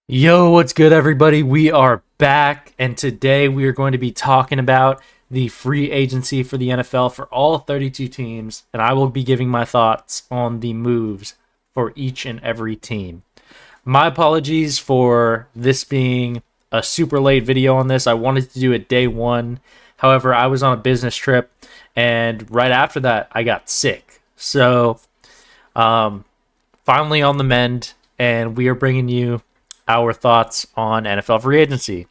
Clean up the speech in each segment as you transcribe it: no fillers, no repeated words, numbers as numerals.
Yo, what's good, everybody? We are back, and today we are going to be talking about the free agency for the NFL for all 32 teams, and I will be giving my thoughts on the moves for each and every team. My apologies for this being a super late video on this. I wanted to do it day one. However, I was on a business trip, and right after that, I got sick. So, finally on the mend, and we are bringing you our thoughts on NFL free agency.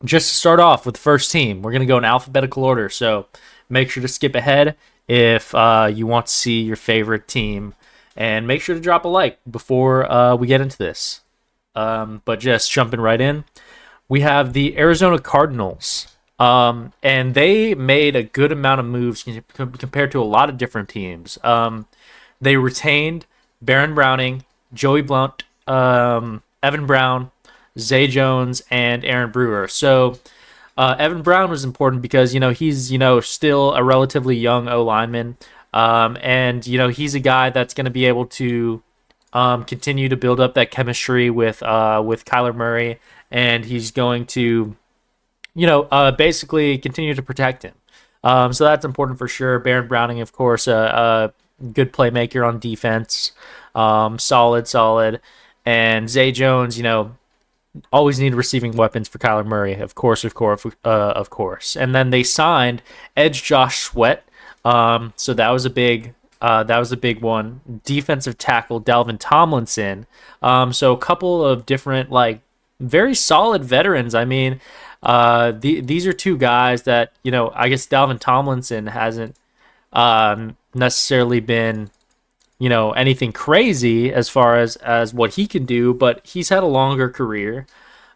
Just to start off with the first team, we're going to go in alphabetical order. So make sure to skip ahead if you want to see your favorite team. And make sure to drop a like before we get into this. But just jumping right in, we have the Arizona Cardinals. And they made a good amount of moves compared to a lot of different teams. They retained Baron Browning, Joey Blount, Evan Brown, Zay Jones, and Aaron Brewer. So Evan Brown was important because he's still a relatively young O lineman, and he's a guy that's going to be able to continue to build up that chemistry with Kyler Murray, and he's going to basically continue to protect him. So that's important for sure. Baron Browning, of course, a good playmaker on defense, solid. And Zay Jones, always need receiving weapons for Kyler Murray, of course. And then they signed edge Josh Sweat. So that was a big one. Defensive tackle Dalvin Tomlinson. So a couple of different very solid veterans. I mean, these are two guys that I guess Dalvin Tomlinson hasn't necessarily been anything crazy as far as what he can do, but he's had a longer career.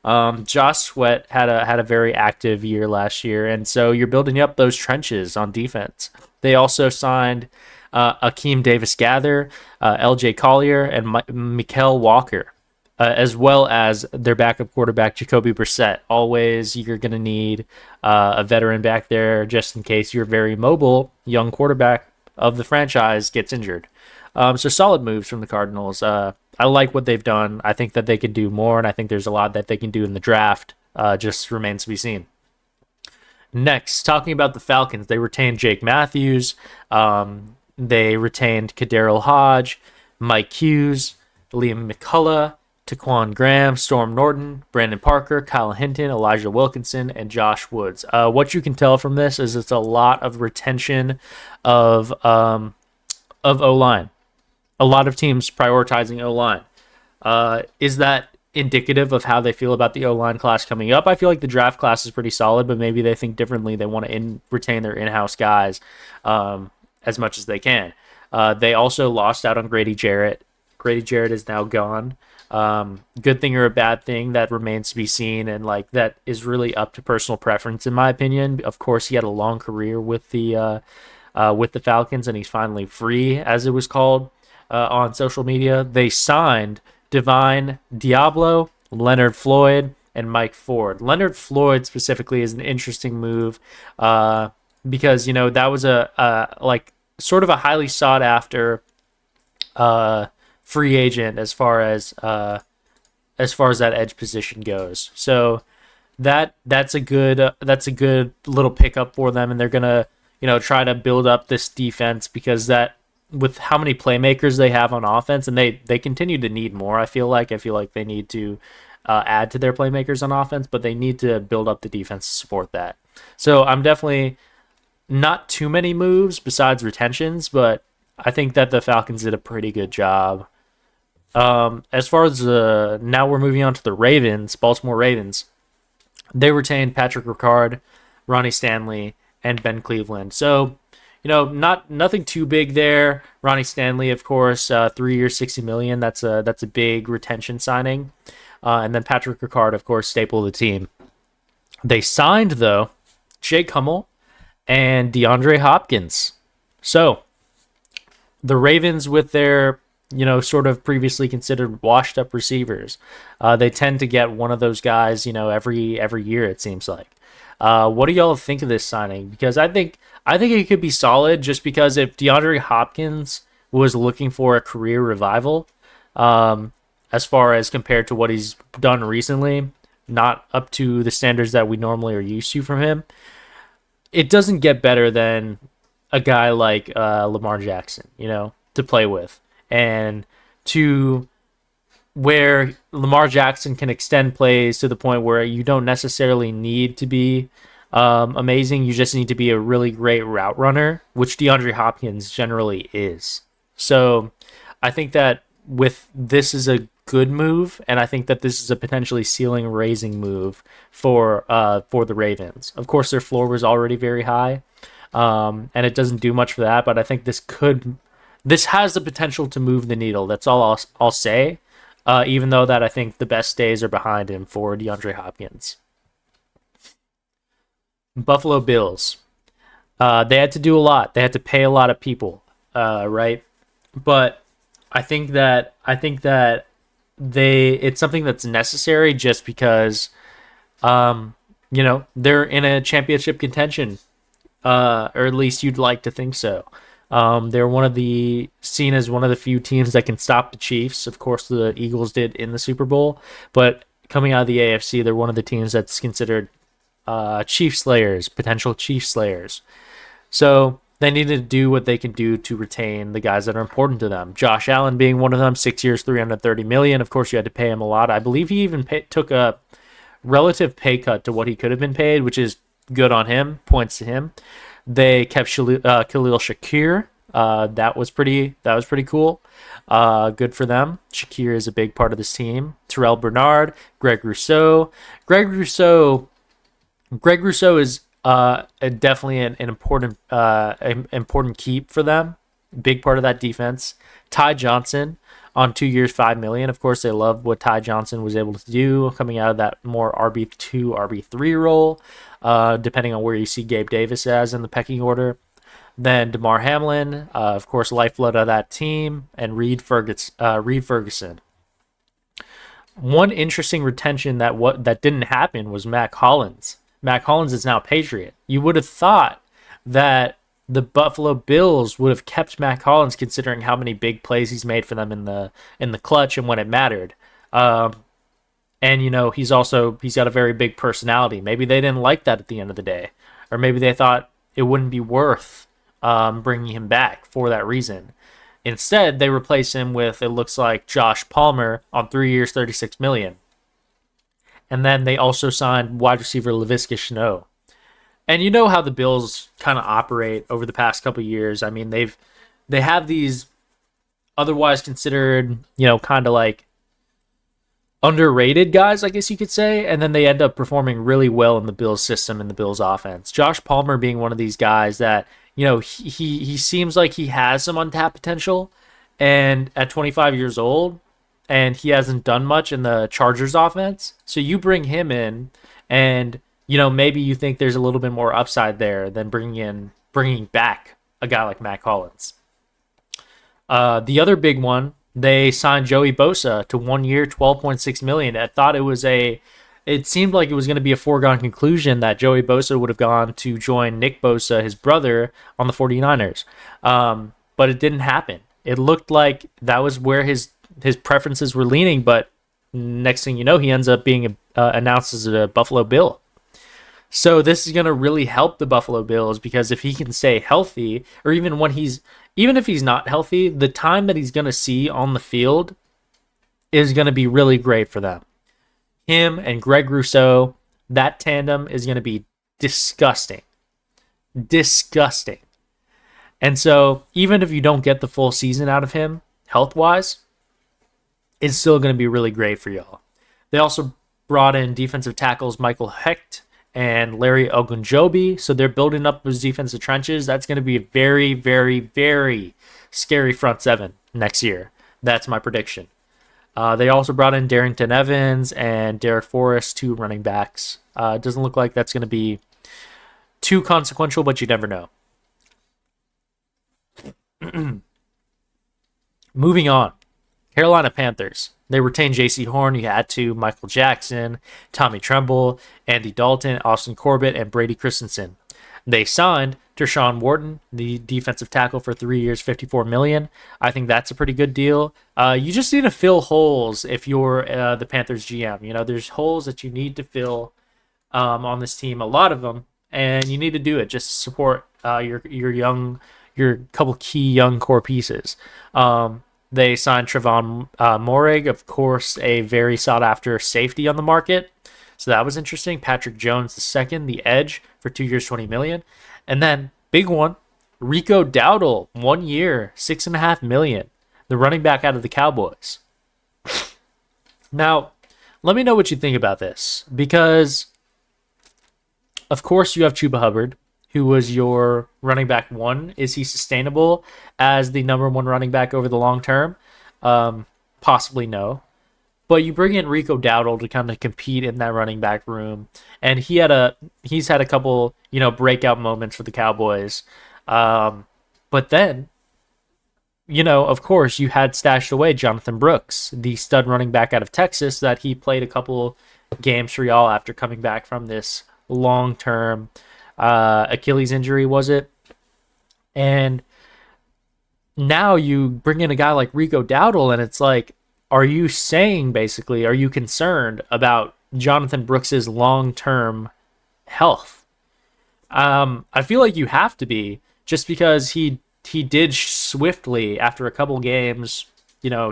Josh Sweat had a very active year last year, and so you're building up those trenches on defense. They also signed Akeem Davis-Gather, L.J. Collier, and Mykal Walker, as well as their backup quarterback Jacoby Brissett. Always, you're going to need a veteran back there just in case your very mobile young quarterback of the franchise gets injured. So solid moves from the Cardinals. I like what they've done. I think that they can do more, and I think there's a lot that they can do in the draft. Just remains to be seen. Next, talking about the Falcons, they retained Jake Matthews. They retained Kaderil Hodge, Mike Hughes, Liam McCullough, Taquan Graham, Storm Norton, Brandon Parker, Kyle Hinton, Elijah Wilkinson, and Josh Woods. What you can tell from this is it's a lot of retention of O-line. A lot of teams prioritizing O-line. Is that indicative of how they feel about the O-line class coming up? I feel like the draft class is pretty solid, but maybe they think differently. They want to retain their in-house guys as much as they can. They also lost out on Grady Jarrett. Grady Jarrett is now gone. Good thing or a bad thing, that remains to be seen, and that is really up to personal preference, in my opinion. Of course, he had a long career with the Falcons, and he's finally free, as it was called on social media. They signed Divine Diablo, Leonard Floyd, and Mike Ford. Leonard Floyd specifically is an interesting move because that was a sort of a highly sought after free agent as far as that edge position goes. So that's a good little pickup for them, and they're gonna try to build up this defense, because that, with how many playmakers they have on offense, and they continue to need more. I feel like they need to add to their playmakers on offense, but they need to build up the defense to support that. So I'm definitely not too many moves besides retentions, but I think that the Falcons did a pretty good job. As far as now we're moving on to the Ravens, Baltimore Ravens. They retained Patrick Ricard, Ronnie Stanley, and Ben Cleveland. So nothing too big there. Ronnie Stanley, of course, 3 years, $60 million. That's a big retention signing. And then Patrick Ricard, of course, staple of the team. They signed, though, Jake Hummel and DeAndre Hopkins. So the Ravens, with their sort of previously considered washed up receivers, they tend to get one of those guys every year, it seems like. What do y'all think of this signing? Because I think it could be solid, just because if DeAndre Hopkins was looking for a career revival, as far as compared to what he's done recently, not up to the standards that we normally are used to from him. It doesn't get better than a guy like Lamar Jackson, to play with. And to where Lamar Jackson can extend plays to the point where you don't necessarily need to be amazing. You just need to be a really great route runner, which DeAndre Hopkins generally is. So I think that with this is a good move, and I think that this is a potentially ceiling raising move for the Ravens. Of course, their floor was already very high, and it doesn't do much for that. But I think this has the potential to move the needle. That's all I'll say. Even though that I think the best days are behind him for DeAndre Hopkins. Buffalo Bills. They had to do a lot. They had to pay a lot of people, right? But I think that it's something that's necessary just because, they're in a championship contention, or at least you'd like to think so. They're seen as one of the few teams that can stop the Chiefs. Of course, the Eagles did in the Super Bowl, but coming out of the AFC, they're one of the teams that's considered Chief Slayers, potential Chief Slayers. So they need to do what they can do to retain the guys that are important to them. Josh Allen being one of them, 6 years, $330 million. Of course, you had to pay him a lot. I believe he even took a relative pay cut to what he could have been paid, which is good on him. Points to him. They kept Khalil Shakir. That was pretty cool. Good for them. Shakir is a big part of this team. Terrell Bernard, Greg Rousseau. Greg Rousseau is definitely an important keep for them. Big part of that defense. Ty Johnson on 2 years, $5 million. Of course, they love what Ty Johnson was able to do coming out of that more RB2, RB3 role, depending on where you see Gabe Davis as in the pecking order. Then DeMar Hamlin, of course, lifeblood of that team, and Reed Ferguson. One interesting retention that didn't happen was Mack Hollins. Mack Hollins is now a Patriot. You would have thought that the Buffalo Bills would have kept Mack Hollins, considering how many big plays he's made for them in the clutch and when it mattered. And he's got a very big personality. Maybe they didn't like that at the end of the day, or maybe they thought it wouldn't be worth bringing him back for that reason. Instead, they replace him with, it looks like, Josh Palmer on 3 years, $36 million. And then they also signed wide receiver Laviska Shenault. And you know how the Bills kind of operate over the past couple of years. I mean, they have these otherwise considered, kind of like underrated guys, I guess you could say, and then they end up performing really well in the Bills system and the Bills offense. Josh Palmer being one of these guys that, he seems like he has some untapped potential, and at 25 years old, and he hasn't done much in the Chargers offense. So you bring him in, and maybe you think there's a little bit more upside there than bringing back a guy like Mack Hollins. The other big one, they signed Joey Bosa to 1 year, $12.6 million. I thought it seemed like it was going to be a foregone conclusion that Joey Bosa would have gone to join Nick Bosa, his brother, on the 49ers. But it didn't happen. It looked like that was where his preferences were leaning, but next thing you know, he ends up being announced as a Buffalo Bill. So this is going to really help the Buffalo Bills, because if he can stay healthy, or even if he's not healthy, the time that he's going to see on the field is going to be really great for them. Him and Greg Rousseau, that tandem is going to be disgusting. Disgusting. And so even if you don't get the full season out of him, health-wise, it's still going to be really great for y'all. They also brought in defensive tackles Michael Hecht and Larry Ogunjobi, so they're building up those defensive trenches. That's going to be a very, very, very scary front seven next year. That's my prediction. They also brought in Darrington Evans and Derek Forrest, two running backs. It doesn't look like that's going to be too consequential, but you never know. Moving on. Carolina Panthers. They retained J.C. Horn. You had to. Michael Jackson, Tommy Tremble, Andy Dalton, Austin Corbett, and Brady Christensen. They signed Tershawn Wharton, the defensive tackle, for 3 years, $54 million. I think that's a pretty good deal. You just need to fill holes if you're the Panthers GM. There's holes that you need to fill on this team, a lot of them, and you need to do it just to support your couple key young core pieces. They signed Trevon Moehrig, of course, a very sought-after safety on the market. So that was interesting. Patrick Jones II, the edge, for 2 years, $20 million. And then, big one, Rico Dowdle, 1 year, $6.5 million. The running back out of the Cowboys. Now, let me know what you think about this. Because, of course, you have Chuba Hubbard, who was your running back 1. Is he sustainable as the number 1 running back over the long term? Possibly no. But you bring in Rico Dowdle to kind of compete in that running back room, and he's had a couple breakout moments for the Cowboys. But then, of course, you had stashed away Jonathan Brooks, the stud running back out of Texas, that he played a couple games for y'all after coming back from this long-term Achilles injury, was it? And now you bring in a guy like Rico Dowdle, and it's like, are you concerned about Jonathan Brooks's long-term health? I feel like you have to be, just because he did swiftly, after a couple games,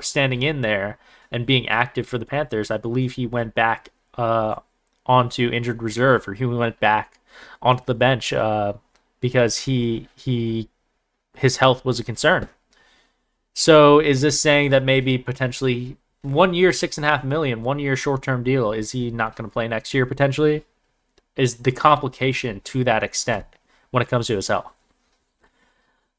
standing in there and being active for the Panthers. I believe he went back onto injured reserve, or he went back onto the bench because his health was a concern. So is this saying that maybe potentially 1 year, $6.5 million, 1 year short-term deal, is he not going to play next year potentially? Is the complication to that extent when it comes to his health?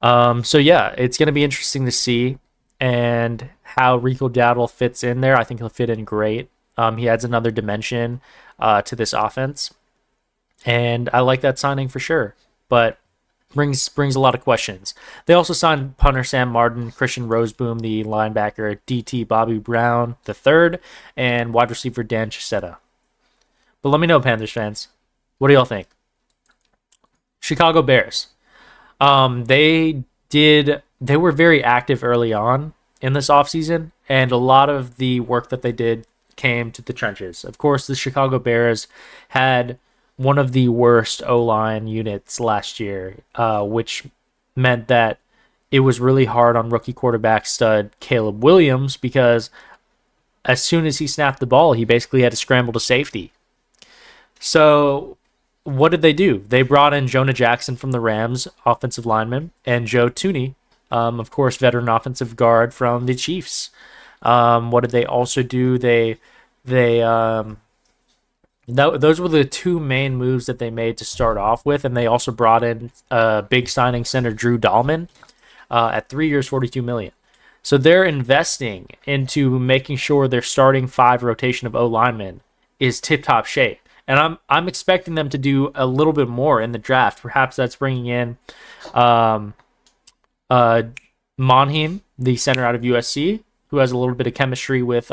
So yeah, it's going to be interesting to see and how Rico Dowdle fits in there. I think he'll fit in great. He adds another dimension to this offense, and I like that signing for sure. But brings a lot of questions. They also signed punter Sam Martin, Christian Roseboom, the linebacker, DT Bobby Brown III, and wide receiver Dan Chisetta. But let me know, Panthers fans, what do y'all think? Chicago Bears. They were very active early on in this offseason, and a lot of the work that they did came to the trenches. Of course, the Chicago Bears had one of the worst O-line units last year, which meant that it was really hard on rookie quarterback stud Caleb Williams, because as soon as he snapped the ball, he basically had to scramble to safety. So what did they do? They brought in Jonah Jackson from the Rams, offensive lineman, and Joe Thuney, of course, veteran offensive guard from the Chiefs. What did they also do? Those were the two main moves that they made to start off with, and they also brought in big signing center Drew Dahlman at 3 years, $42 million. So they're investing into making sure their starting 5 rotation of O-linemen is tip-top shape. And I'm expecting them to do a little bit more in the draft. Perhaps that's bringing in Monheim, the center out of USC, who has a little bit of chemistry with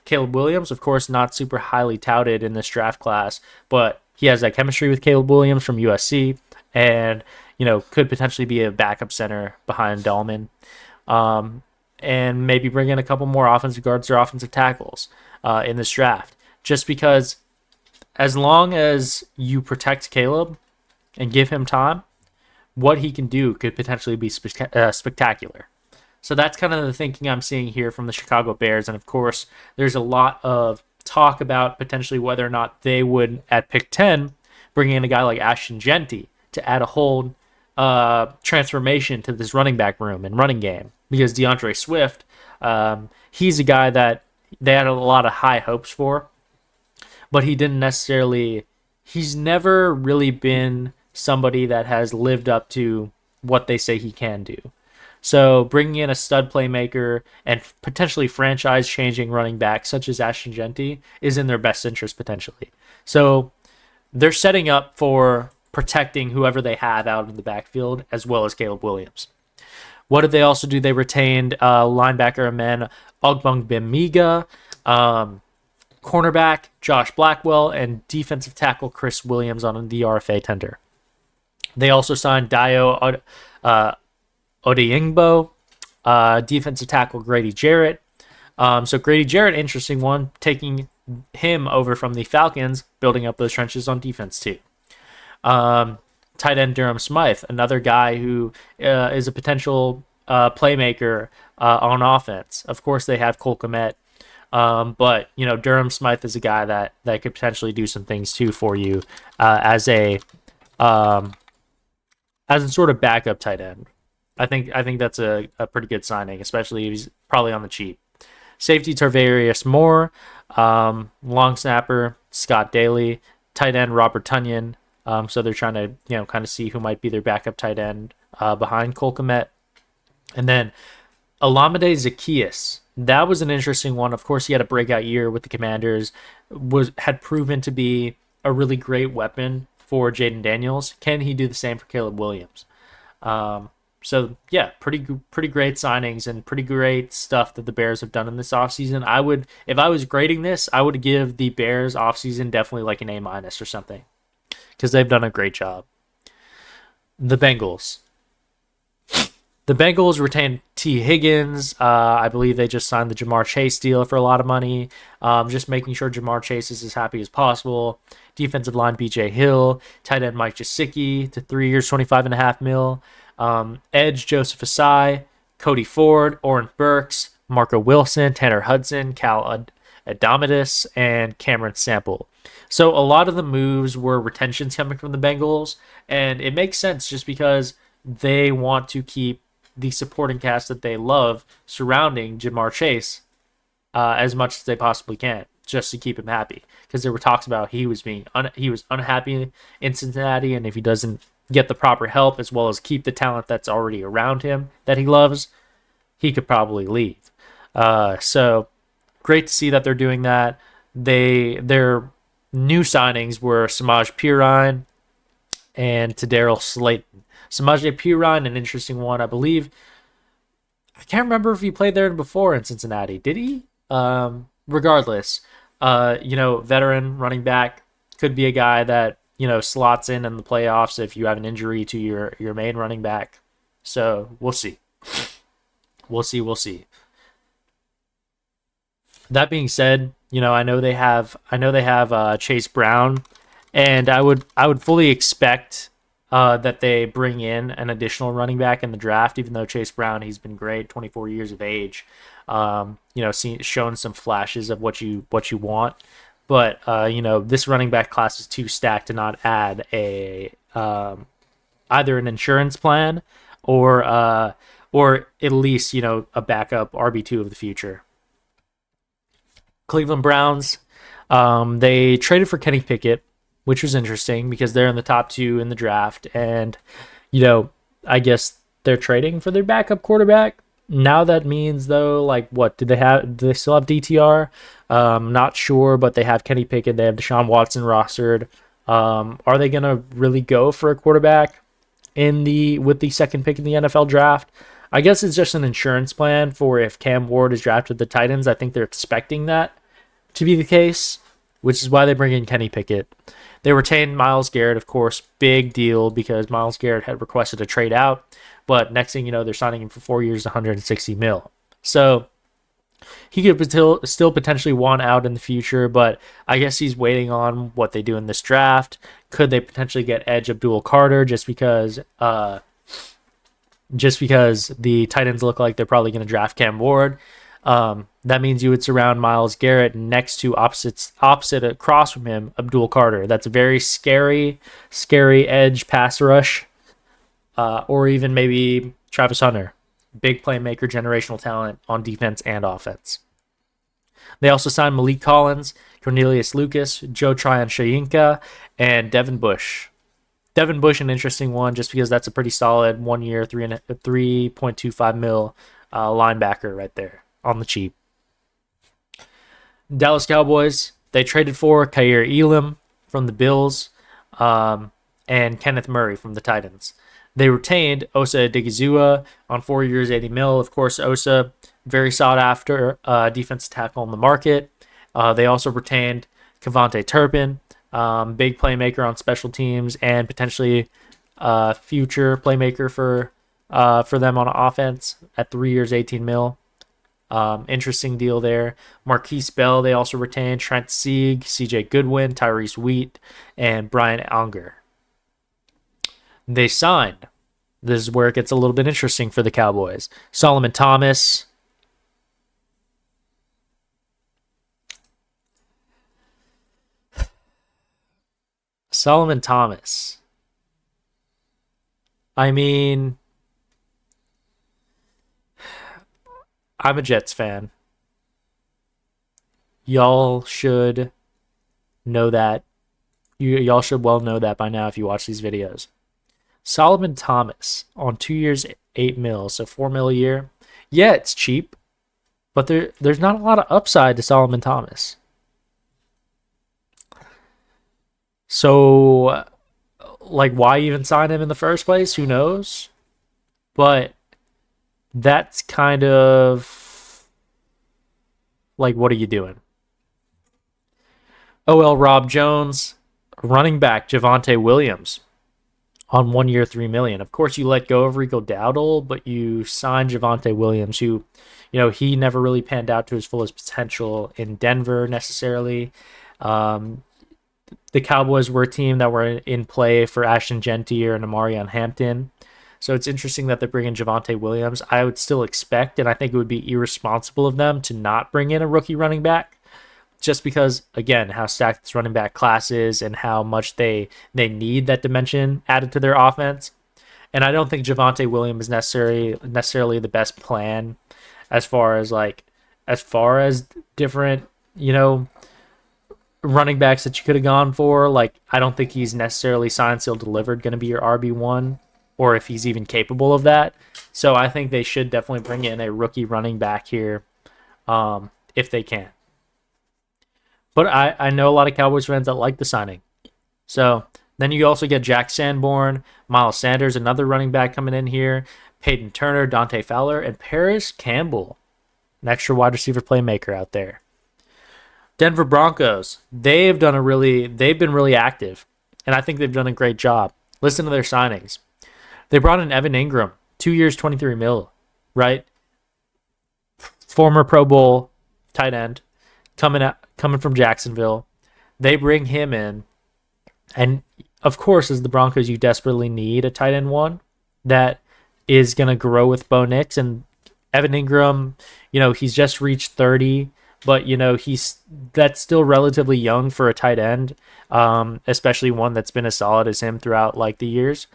Caleb Williams. Of course, not super highly touted in this draft class, but he has that chemistry with Caleb Williams from USC, and could potentially be a backup center behind Dahlman. And maybe bring in a couple more offensive guards or offensive tackles in this draft. Just because as long as you protect Caleb and give him time, what he can do could potentially be spectacular. So that's kind of the thinking I'm seeing here from the Chicago Bears. And of course, there's a lot of talk about potentially whether or not they would, at pick 10, bring in a guy like Ashton Jeanty to add a whole transformation to this running back room and running game. Because DeAndre Swift, he's a guy that they had a lot of high hopes for, but he's never really been somebody that has lived up to what they say he can do. So bringing in a stud playmaker and potentially franchise-changing running back such as Ashton Jeanty is in their best interest potentially. So they're setting up for protecting whoever they have out in the backfield, as well as Caleb Williams. What did they also do? They retained linebacker Amen Ogbongbemiga, cornerback Josh Blackwell, and defensive tackle Chris Williams on the RFA tender. They also signed Odeyingbo, defensive tackle Grady Jarrett. So Grady Jarrett, interesting one, taking him over from the Falcons, building up those trenches on defense too. Tight end Durham Smythe, another guy who is a potential playmaker on offense. Of course, they have Cole Kmet, but Durham Smythe is a guy that could potentially do some things too for you as a sort of backup tight end. I think that's a pretty good signing, especially if he's probably on the cheap. Safety Tarvarius Moore, long snapper Scott Daly, tight end Robert Tunyon. So they're trying to kind of see who might be their backup tight end behind Cole Kmet. And then Olamide Zaccheaus. That was an interesting one. Of course, he had a breakout year with the Commanders. Had proven to be a really great weapon for Jaden Daniels. Can he do the same for Caleb Williams? So yeah, pretty great signings and pretty great stuff that the Bears have done in this offseason. If I was grading this, I would give the Bears offseason definitely like an A- or something, because they've done a great job. The Bengals. The Bengals retained T. Higgins. I believe they just signed the Jamar Chase deal for a lot of money. Just making sure Jamar Chase is as happy as possible. Defensive line B.J. Hill. Tight end Mike Gesicki to 3 years, $25.5 million. Edge Joseph Asai. Cody Ford. Oren Burks. Marco Wilson. Tanner Hudson. Cal Adamitis. And Cameron Sample. So a lot of the moves were retentions coming from the Bengals. And it makes sense just because they want to keep the supporting cast that they love surrounding Jamar Chase as much as they possibly can, just to keep him happy. Because there were talks about he was unhappy in Cincinnati, and if he doesn't get the proper help as well as keep the talent that's already around him that he loves, he could probably leave. So great to see that they're doing that. Their new signings were Samaj Pirine and Daryl Slayton. Samaje Perine, an interesting one, I believe. I can't remember if he played there before in Cincinnati. Did he? Regardless, veteran running back, could be a guy that slots in the playoffs if you have an injury to your main running back. So we'll see. We'll see. That being said, I know they have Chase Brown, and I would fully expect that they bring in an additional running back in the draft, even though Chase Brown, he's been great, 24 years of age, shown some flashes of what you want. But, this running back class is too stacked to not add either an insurance plan or at least, a backup RB2 of the future. Cleveland Browns, they traded for Kenny Pickett, which was interesting because they're in the top 2 in the draft. And, I guess they're trading for their backup quarterback. Now that means, though, like, what? Do they still have DTR? Not sure, but they have Kenny Pickett. They have Deshaun Watson rostered. Are they going to really go for a quarterback with the second pick in the NFL draft? I guess it's just an insurance plan for if Cam Ward is drafted the Titans. I think they're expecting that to be the case, which is why they bring in Kenny Pickett. They retained Myles Garrett, of course, big deal because Myles Garrett had requested a trade out. But next thing you know, they're signing him for 4 years, $160 million. So he could still potentially want out in the future, but I guess he's waiting on what they do in this draft. Could they potentially get Edge Abdul Carter just because the Titans look like they're probably going to draft Cam Ward? That means you would surround Myles Garrett next to opposite across from him, Abdul Carter. That's a very scary edge pass rush. Or even maybe Travis Hunter, big playmaker, generational talent on defense and offense. They also signed Malik Collins, Cornelius Lucas, Joe Tryon-Shoyinka, and Devin Bush. Devin Bush, an interesting one, just because that's a pretty solid 1 year, $3.25 million linebacker right there on the cheap. Dallas Cowboys, they traded for Kaiir Elam from the Bills and Kenneth Murray from the Titans. They retained Osa Odighizuwa on 4 years, $80 million. Of course, Osa, very sought after defensive tackle on the market. They also retained Kavonte Turpin, big playmaker on special teams and potentially future playmaker for them on offense at 3 years, 18 mil. Interesting deal there. Marquise Bell, they also retained Trent Sieg, CJ Goodwin, Tyrese Wheat, and Brian Unger. They signed. This is where it gets a little bit interesting for the Cowboys. Solomon Thomas. Solomon Thomas. I mean, I'm a Jets fan. Y'all should know that. Y'all should well know that by now if you watch these videos. Solomon Thomas on 2 years, 8 mil, so 4 mil a year. Yeah, it's cheap, but there's not a lot of upside to Solomon Thomas. So, like, why even sign him in the first place? Who knows? But that's kind of like, what are you doing? OL Rob Jones, running back Javonte Williams on 1 year, $3 million. Of course, you let go of Rico Dowdle, but you signed Javonte Williams, who, he never really panned out to his fullest potential in Denver necessarily. The Cowboys were a team that were in play for Ashton Gentier and Amarion Hampton. So it's interesting that they're bringing Javonte Williams. I would still expect, and I think it would be irresponsible of them to not bring in a rookie running back, just because, again, how stacked this running back class is and how much they need that dimension added to their offense. And I don't think Javonte Williams is necessarily the best plan as far as different, running backs that you could have gone for. Like, I don't think he's necessarily signed, sealed, delivered going to be your RB1, or if he's even capable of that. So I think they should definitely bring in a rookie running back here if they can. But I know a lot of Cowboys fans that like the signing. So then you also get Jack Sanborn, Miles Sanders, another running back coming in here, Peyton Turner, Dante Fowler, and Paris Campbell, an extra wide receiver playmaker out there. Denver Broncos, they've been really active, and I think they've done a great job. Listen to their signings. They brought in Evan Ingram, 2 years, 23 mil, right? Former Pro Bowl tight end, coming from Jacksonville. They bring him in, and of course, as the Broncos, you desperately need a tight end one that is going to grow with Bo Nix. And Evan Ingram, he's just reached 30, but that's still relatively young for a tight end, especially one that's been as solid as him throughout the years.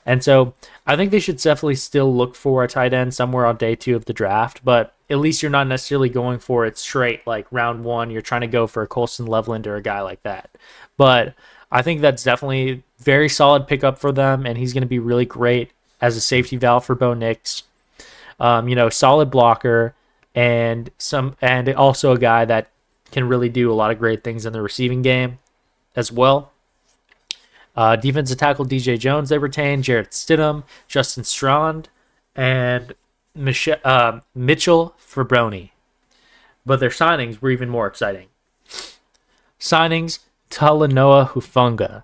And so I think they should definitely still look for a tight end somewhere on day 2 of the draft, but at least you're not necessarily going for it straight like round 1. You're trying to go for a Colston Loveland or a guy like that. But I think that's definitely very solid pickup for them, and he's going to be really great as a safety valve for Bo Nix. Solid blocker, and also a guy that can really do a lot of great things in the receiving game as well. Defensive tackle DJ Jones they retained, Jarrett Stidham, Justin Strand, and Mitchell Fabroni. But their signings were even more exciting. Signings, Talanoa Hufanga.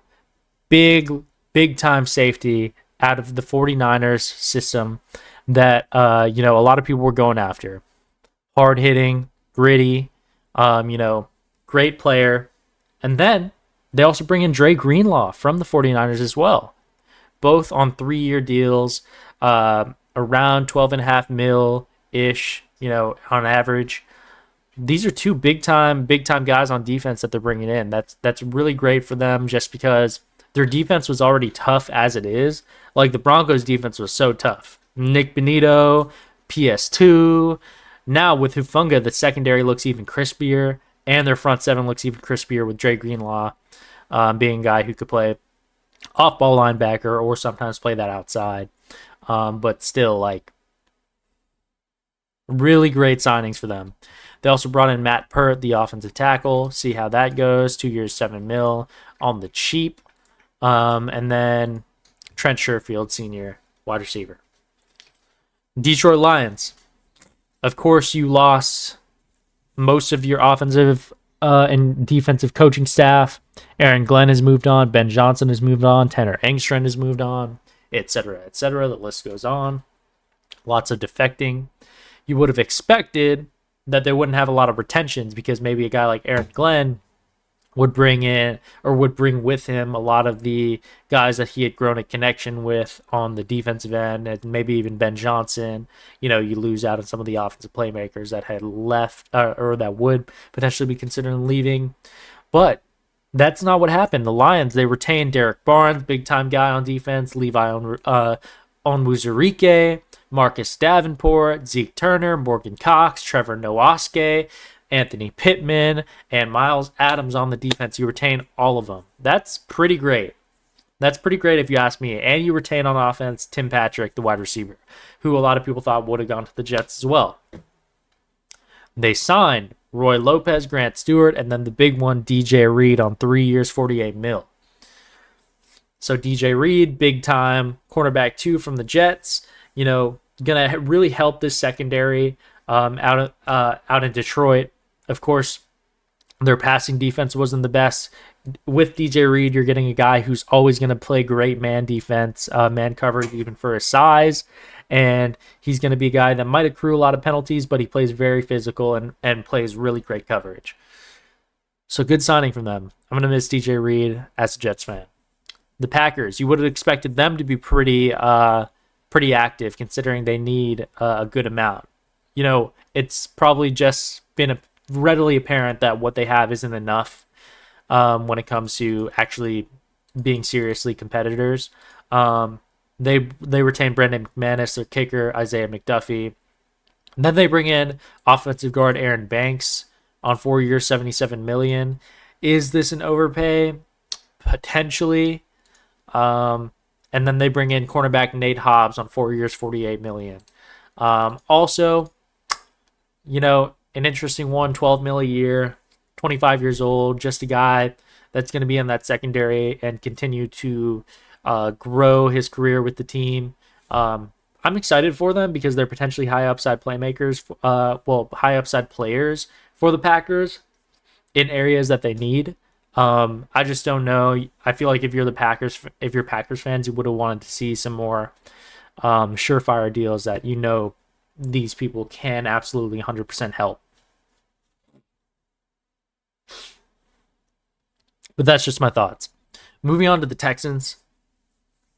Big time safety out of the 49ers system that a lot of people were going after. Hard hitting, gritty, great player. And then they also bring in Dre Greenlaw from the 49ers as well. Both on 3-year deals, around 12.5 mil-ish, on average. These are 2 big time guys on defense that they're bringing in. That's really great for them just because their defense was already tough as it is. Like, the Broncos' defense was so tough. Nick Benito, PS2. Now with Hufanga, the secondary looks even crispier, and their front 7 looks even crispier with Dre Greenlaw being a guy who could play off-ball linebacker or sometimes play that outside. But still, really great signings for them. They also brought in Matt Pert, the offensive tackle. See how that goes. 2 years, 7 mil on the cheap. And then Trent Sherfield, senior wide receiver. Detroit Lions. Of course, you lost most of your offensive and defensive coaching staff. Aaron Glenn has moved on. Ben Johnson has moved on. Tanner Engstrand has moved on, etc., etc. The list goes on. Lots of defecting. You would have expected that they wouldn't have a lot of retentions because maybe a guy like Aaron Glenn would bring in or would bring with him a lot of the guys that he had grown a connection with on the defensive end, and maybe even Ben Johnson. You lose out on some of the offensive playmakers that had left or that would potentially be considering leaving. But that's not what happened. The Lions, they retained Derek Barnes, big-time guy on defense, Levi Onwuzurike, Marcus Davenport, Zeke Turner, Morgan Cox, Trevor Nowaske, Anthony Pittman, and Miles Adams on the defense. You retain all of them. That's pretty great. That's pretty great if you ask me. And you retain on offense Tim Patrick, the wide receiver, who a lot of people thought would have gone to the Jets as well. They signed Roy Lopez, Grant Stewart, and then the big one, DJ Reed, on 3 years, $48 million. So DJ Reed, big time cornerback 2 from the Jets, gonna really help this secondary out in Detroit. Of course, their passing defense wasn't the best. With DJ Reed, you're getting a guy who's always going to play great man defense, man coverage, even for his size. And he's going to be a guy that might accrue a lot of penalties, but he plays very physical and plays really great coverage. So good signing from them. I'm going to miss DJ Reed as a Jets fan. The Packers, you would have expected them to be pretty active considering they need a good amount. It's probably just been readily apparent that what they have isn't enough when it comes to actually being seriously competitors. They retain Brendan McManus, their kicker, Isaiah McDuffie. And then they bring in offensive guard Aaron Banks on 4 years, $77 million. Is this an overpay? Potentially. And then they bring in cornerback Nate Hobbs on 4 years, $48 million. Also, an interesting one, $12 million a year, 25 years old, just a guy that's going to be in that secondary and continue to grow his career with the team. I'm excited for them because they're potentially high upside playmakers, high upside players for the Packers in areas that they need. I just don't know. I feel like if you're Packers fans, you would have wanted to see some more surefire deals that these people can absolutely 100% help. But that's just my thoughts. Moving on to the Texans.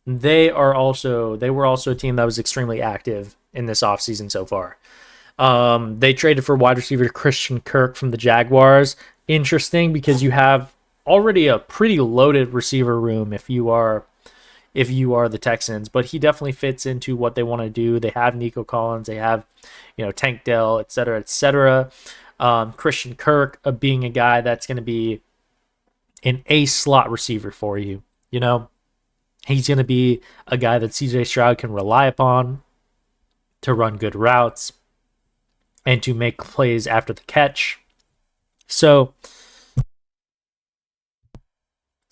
They were also a team that was extremely active in this offseason so far. They traded for wide receiver Christian Kirk from the Jaguars. Interesting because you have already a pretty loaded receiver room if you are the Texans, but he definitely fits into what they want to do. They have Nico Collins, they have, Tank Dell, et cetera, et cetera. Christian Kirk being a guy that's going to be an ace slot receiver for you. He's going to be a guy that CJ Stroud can rely upon to run good routes and to make plays after the catch. So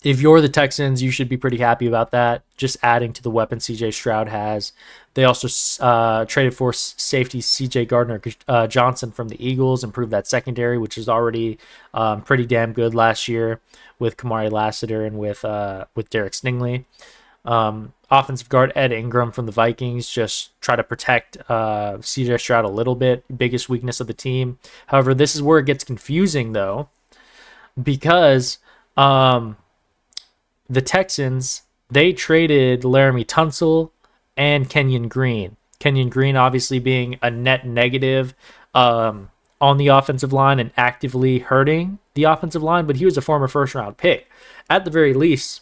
if you're the Texans, you should be pretty happy about that. Just adding to the weapon CJ Stroud has. They also traded for safety CJ Gardner-Johnson from the Eagles, improved that secondary, which is already pretty damn good last year with Kamari Lassiter and with Derek Stingley. Offensive guard Ed Ingram from the Vikings, just try to protect CJ Stroud a little bit. Biggest weakness of the team. However, this is where it gets confusing, though, because the Texans, they traded Laramie Tunsil and Kenyon Green. Kenyon Green obviously being a net negative on the offensive line and actively hurting the offensive line, but he was a former first-round pick. At the very least,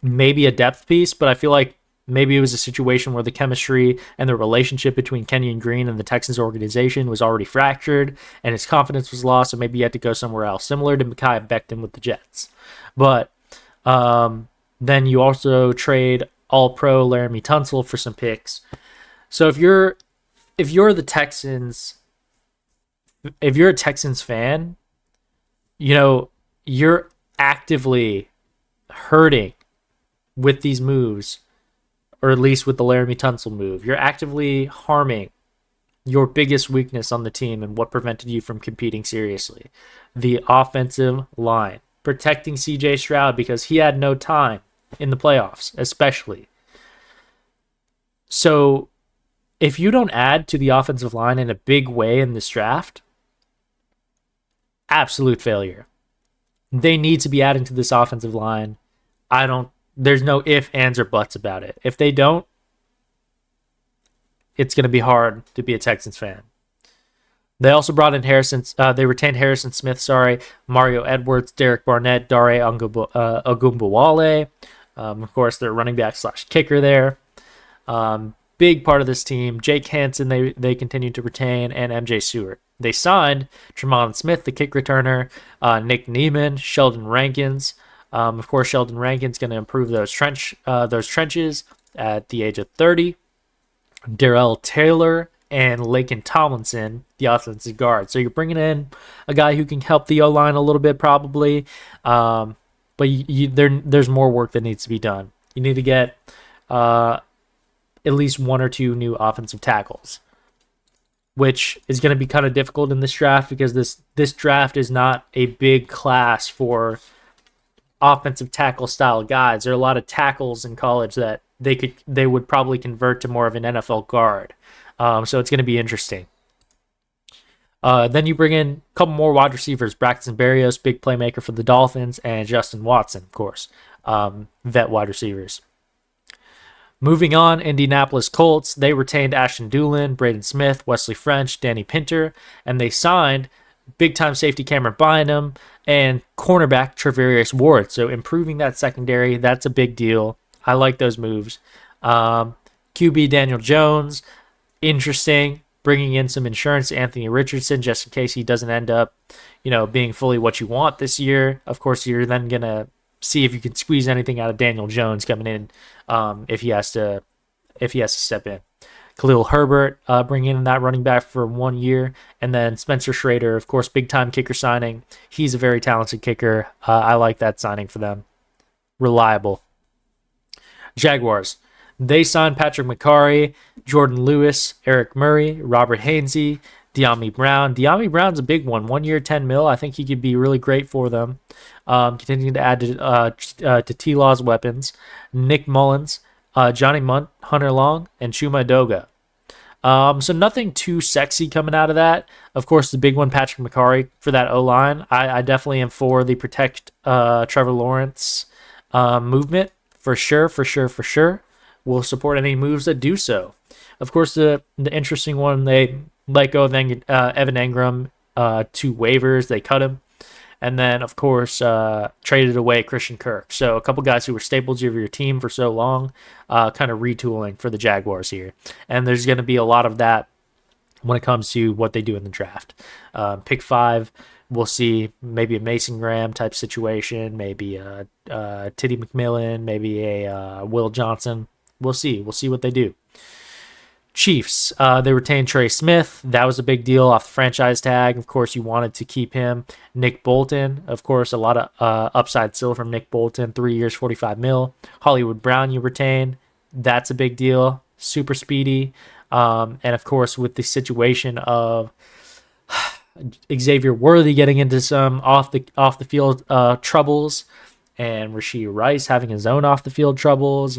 maybe a depth piece, but I feel like maybe it was a situation where the chemistry and the relationship between Kenyon Green and the Texans organization was already fractured and his confidence was lost, so maybe he had to go somewhere else, similar to Mekhi Becton with the Jets. But then you also trade All-Pro Laramie Tunsil for some picks. So if you're the Texans, if you're a Texans fan, you're actively hurting with these moves, or at least with the Laramie Tunsil move. You're actively harming your biggest weakness on the team and what prevented you from competing seriously. the offensive line, protecting CJ Stroud because he had no time in the playoffs, especially. So if you don't add to the offensive line in a big way in this draft, absolute failure. They need to be adding to this offensive line. There's no ifs, ands, or buts about it. If they don't, it's going to be hard to be a Texans fan. They also brought in they retained Harrison Smith, Mario Edwards, Derek Barnett, Dare Ogunbowale. Of course, their running back / kicker there. Big part of this team. Jake Hansen, they continued to retain, and MJ Stewart. They signed Tremont Smith, the kick returner, Nick Neiman, Sheldon Rankins. Of course, Sheldon Rankin's going to improve those trenches at the age of 30. Darrell Taylor and Lakin Tomlinson, the offensive guard. So you're bringing in a guy who can help the O-line a little bit probably, but there's more work that needs to be done. You need to get at least 1 or 2 new offensive tackles, which is going to be kind of difficult in this draft because this draft is not a big class for offensive tackle style guys. There are a lot of tackles in college that they would probably convert to more of an NFL guard. So it's going to be interesting. Then you bring in a couple more wide receivers, Braxton Berrios, big playmaker for the Dolphins, and Justin Watson, of course, vet wide receivers. Moving on, Indianapolis Colts, they retained Ashton Dulin, Braden Smith, Wesley French, Danny Pinter, and they signed big-time safety Cameron Bynum and cornerback Treverius Ward. So improving that secondary, that's a big deal. I like those moves. QB Daniel Jones, interesting. Bringing in some insurance to Anthony Richardson just in case he doesn't end up, being fully what you want this year. Of course, you're then going to see if you can squeeze anything out of Daniel Jones coming in if he has to step in. Khalil Herbert bringing in that running back for 1 year. And then Spencer Schrader, of course, big-time kicker signing. He's a very talented kicker. I like that signing for them. Reliable. Jaguars. They signed Patrick McCarry, Jordan Lewis, Eric Murray, Robert Hainsey, De'Ami Brown. De'Ami Brown's a big one. 1 year, $10 million. I think he could be really great for them. Continuing to add to T-Law's weapons. Nick Mullins, Johnny Munt, Hunter Long, and Chuma Doga. So nothing too sexy coming out of that. Of course, the big one, Patrick McCarry for that O-line. I definitely am for the protect Trevor Lawrence movement. For sure. We'll support any moves that do so. Of course, the interesting one, they let go of Evan Engram to waivers. They cut him. And then, of course, traded away Christian Kirk. So a couple guys who were staples of your team for so long, kind of retooling for the Jaguars here. And there's going to be a lot of that when it comes to what they do in the draft. Pick 5, we'll see maybe a Mason Graham type situation, maybe a Teddy McMillan, maybe a Will Johnson. We'll see. We'll see what they do. Chiefs, they retained Trey Smith. That was a big deal off the franchise tag. Of course, you wanted to keep him. Nick Bolton, of course, a lot of upside still from Nick Bolton. 3 years, $45 million. Hollywood Brown, you retain. That's a big deal. Super speedy. And of course, with the situation of Xavier Worthy getting into some off the field troubles, and Rashee Rice having his own off the field troubles,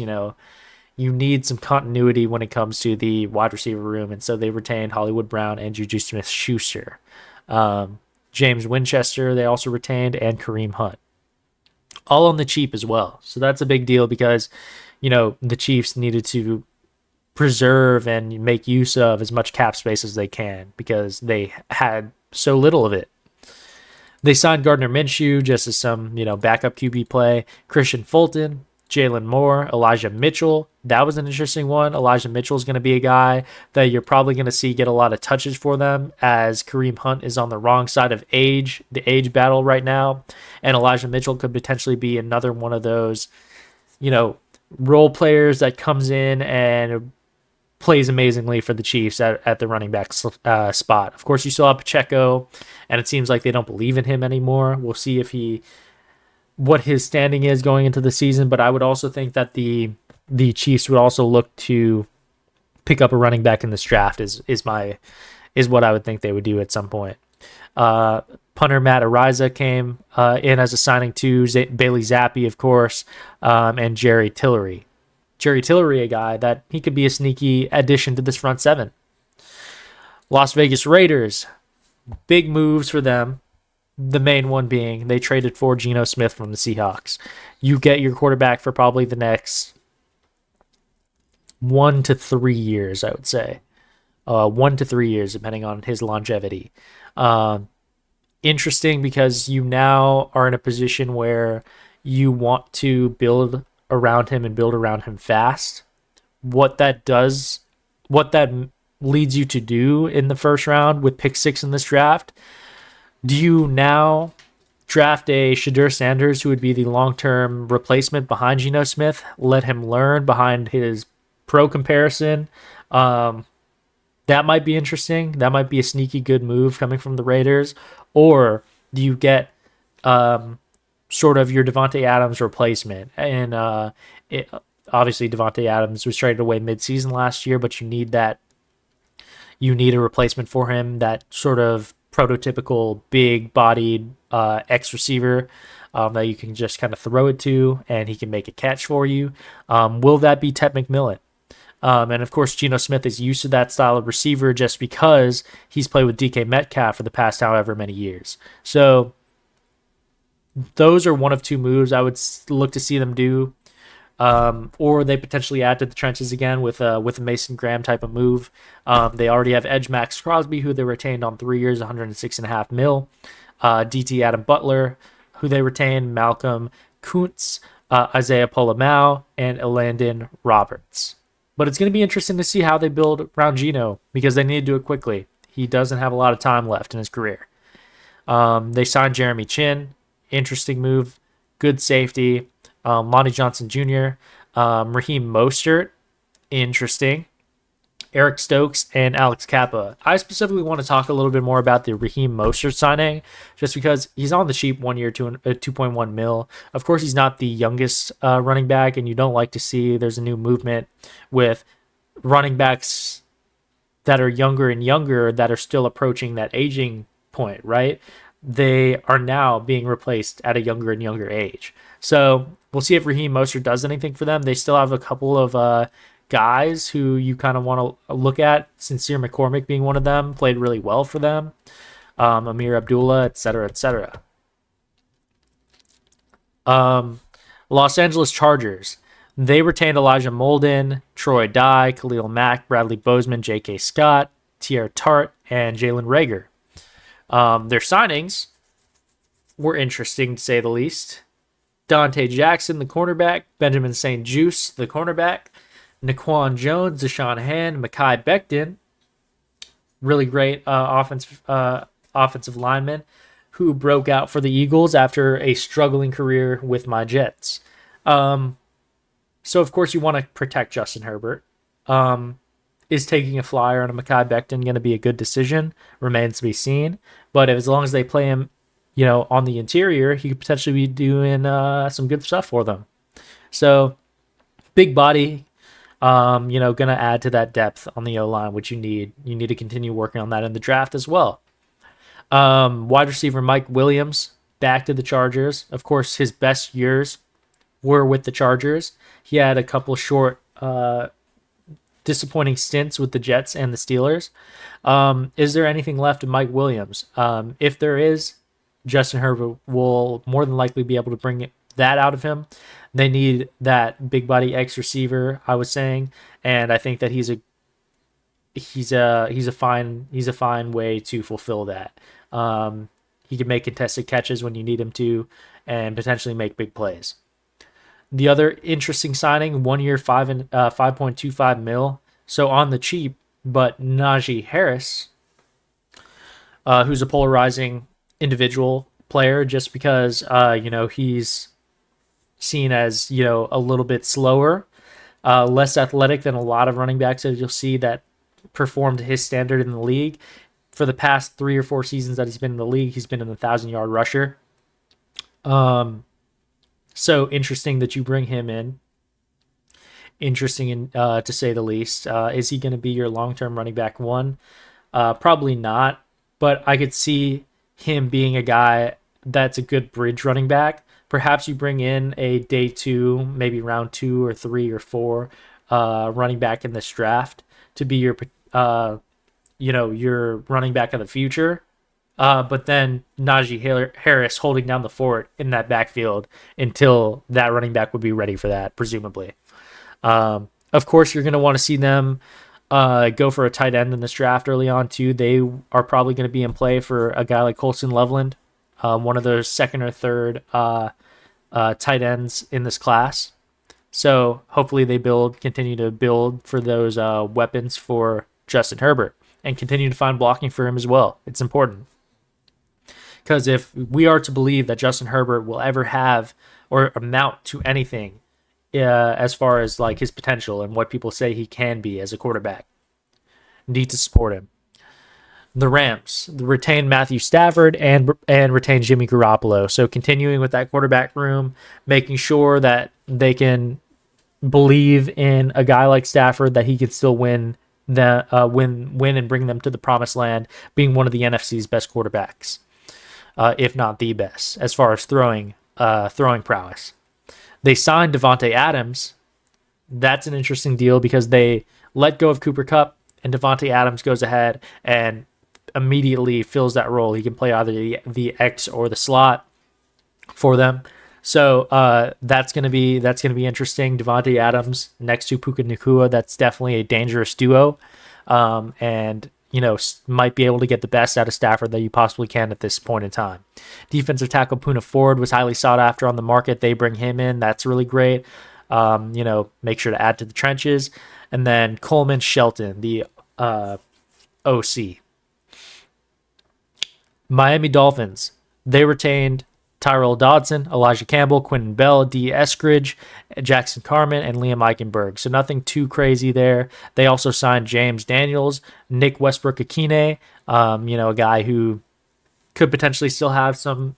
you need some continuity when it comes to the wide receiver room, and so they retained Hollywood Brown and Juju Smith-Schuster. James Winchester they also retained, and Kareem Hunt. All on the cheap as well. So that's a big deal because, the Chiefs needed to preserve and make use of as much cap space as they can because they had so little of it. They signed Gardner Minshew just as some, backup QB play. Christian Fulton, Jalen Moore, Elijah Mitchell. That was an interesting one. Elijah Mitchell is going to be a guy that you're probably going to see get a lot of touches for them as Kareem Hunt is on the wrong side of the age battle right now. And Elijah Mitchell could potentially be another one of those, role players that comes in and plays amazingly for the Chiefs at the running back spot. Of course, you still have Pacheco, and it seems like they don't believe in him anymore. We'll see what his standing is going into the season, but I would also think that the Chiefs would also look to pick up a running back in this draft is what I would think they would do at some point. Punter Matt Ariza came in as a signing too. Bailey Zappi, of course, and Jerry Tillery. Jerry Tillery, a guy that he could be a sneaky addition to this front seven. Las Vegas Raiders, big moves for them. The main one being they traded for Geno Smith from the Seahawks. You get your quarterback for probably the next 1 to 3 years, I would say. 1 to 3 years, depending on his longevity. Interesting because you now are in a position where you want to build around him and build around him fast. What that leads you to do in the first round with pick 6 in this draft, do you now draft a Shedeur Sanders who would be the long-term replacement behind Geno Smith, let him learn behind his pro comparison? That might be interesting. That might be a sneaky good move coming from the Raiders. Or do you get sort of your Devontae Adams replacement? And obviously Devontae Adams was traded away midseason last year, but you need a replacement for him, that sort of prototypical big-bodied X receiver that you can just kind of throw it to, and he can make a catch for you. Will that be Ted McMillan? And of course, Geno Smith is used to that style of receiver just because he's played with DK Metcalf for the past however many years. So those are one of two moves I would look to see them do. Or they potentially add to the trenches again with a Mason Graham type of move. They already have edge Max Crosby, who they retained on 3 years, $106.5 million. DT Adam Butler, who they retained, Malcolm Kuntz, Isaiah Polamau, and Elandon Roberts. But it's going to be interesting to see how they build around Geno because they need to do it quickly. He doesn't have a lot of time left in his career. They signed Jeremy Chin. Interesting move. Good safety. Lonnie Johnson Jr., Raheem Mostert, interesting. Eric Stokes, and Alex Kappa. I specifically want to talk a little bit more about the Raheem Mostert signing, just because he's on the cheap 1 year, 2.1 mil. Of course, he's not the youngest running back, and you don't like to see there's a new movement with running backs that are younger and younger that are still approaching that aging point, right? They are now being replaced at a younger and younger age. So we'll see if Raheem Mostert does anything for them. They still have a couple of guys who you kind of want to look at. Sincere McCormick being one of them, played really well for them. Amir Abdullah, etc., etc. Los Angeles Chargers. They retained Elijah Molden, Troy Dye, Khalil Mack, Bradley Bozeman, J.K. Scott, Tier Tart, and Jalen Reagor. Their signings were interesting, to say the least. Dante Jackson, the cornerback. Benjamin St. Juste, the cornerback. Naquan Jones, Deshaun Hand, Mekhi Becton. Really great offensive lineman who broke out for the Eagles after a struggling career with my Jets. So, of course, you want to protect Justin Herbert. Is taking a flyer on a Mekhi Becton going to be a good decision? Remains to be seen. But as long as they play him, on the interior, he could potentially be doing some good stuff for them. So, big body, going to add to that depth on the O-line, which you need. You need to continue working on that in the draft as well. Wide receiver Mike Williams, back to the Chargers. Of course, his best years were with the Chargers. He had a couple short, disappointing stints with the Jets and the Steelers. Is there anything left of Mike Williams? If there is, Justin Herbert will more than likely be able to bring that out of him. They need that big body X receiver, I was saying, and I think that he's a fine way to fulfill that. He can make contested catches when you need him to, and potentially make big plays. The other interesting signing, 1 year, 5.25 mil, so on the cheap, but Najee Harris, who's a polarizing individual player just because he's seen as a little bit slower, less athletic than a lot of running backs that you'll see that performed his standard in the league. For the past 3 or 4 seasons that he's been in the league, he's been an 1,000-yard rusher. So interesting that you bring him in. Interesting to say the least. Is he going to be your long-term running back one? Probably not, but I could see him being a guy that's a good bridge running back. Perhaps you bring in a day two, maybe round 2 or 3 or 4 running back in this draft to be your running back of the future. But then Najee Harris holding down the fort in that backfield until that running back would be ready for that, presumably. Of course, you're going to want to see them go for a tight end in this draft early on, too. They are probably going to be in play for a guy like Colston Loveland, one of those second or third tight ends in this class. So hopefully they continue to build for those weapons for Justin Herbert and continue to find blocking for him as well. It's important. Because if we are to believe that Justin Herbert will ever have or amount to anything as far as like his potential and what people say he can be as a quarterback, need to support him. The Rams retain Matthew Stafford and retain Jimmy Garoppolo. So continuing with that quarterback room, making sure that they can believe in a guy like Stafford that he can still win and bring them to the promised land, being one of the NFC's best quarterbacks. If not the best, as far as throwing prowess. They signed Davante Adams. That's an interesting deal because they let go of Cooper Kupp, and Davante Adams goes ahead and immediately fills that role. He can play either the X or the slot for them. So that's gonna be interesting. Davante Adams next to Puka Nacua. That's definitely a dangerous duo, and might be able to get the best out of Stafford that you possibly can at this point in time. Defensive tackle Poona Ford was highly sought after on the market. They bring him in. That's really great. Make sure to add to the trenches. And then Coleman Shelton, the OC. Miami Dolphins. They retained Tyrell Dodson, Elijah Campbell, Quentin Bell, D. Eskridge, Jackson Carman, and Liam Eichenberg. So nothing too crazy there. They also signed James Daniels, Nick Westbrook-Akine, a guy who could potentially still have some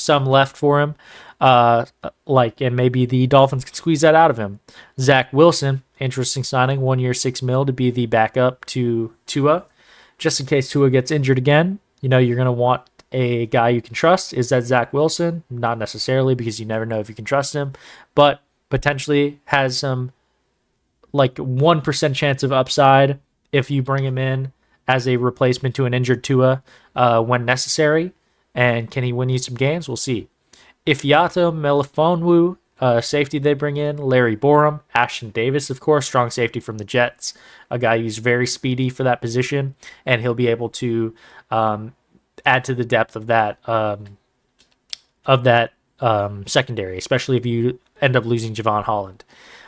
left for him. And maybe the Dolphins could squeeze that out of him. Zach Wilson, interesting signing, 1 year, $6 million to be the backup to Tua. Just in case Tua gets injured again, you're going to want a guy you can trust. Is that Zach Wilson? Not necessarily, because you never know if you can trust him, but potentially has some 1% chance of upside if you bring him in as a replacement to an injured Tua when necessary. And can he win you some games? We'll see. Ifeatu Melifonwu, safety they bring in. Larry Borum, Ashton Davis, of course, strong safety from the Jets, a guy who's very speedy for that position, and he'll be able to add to the depth of that secondary, especially if you end up losing Javon Holland.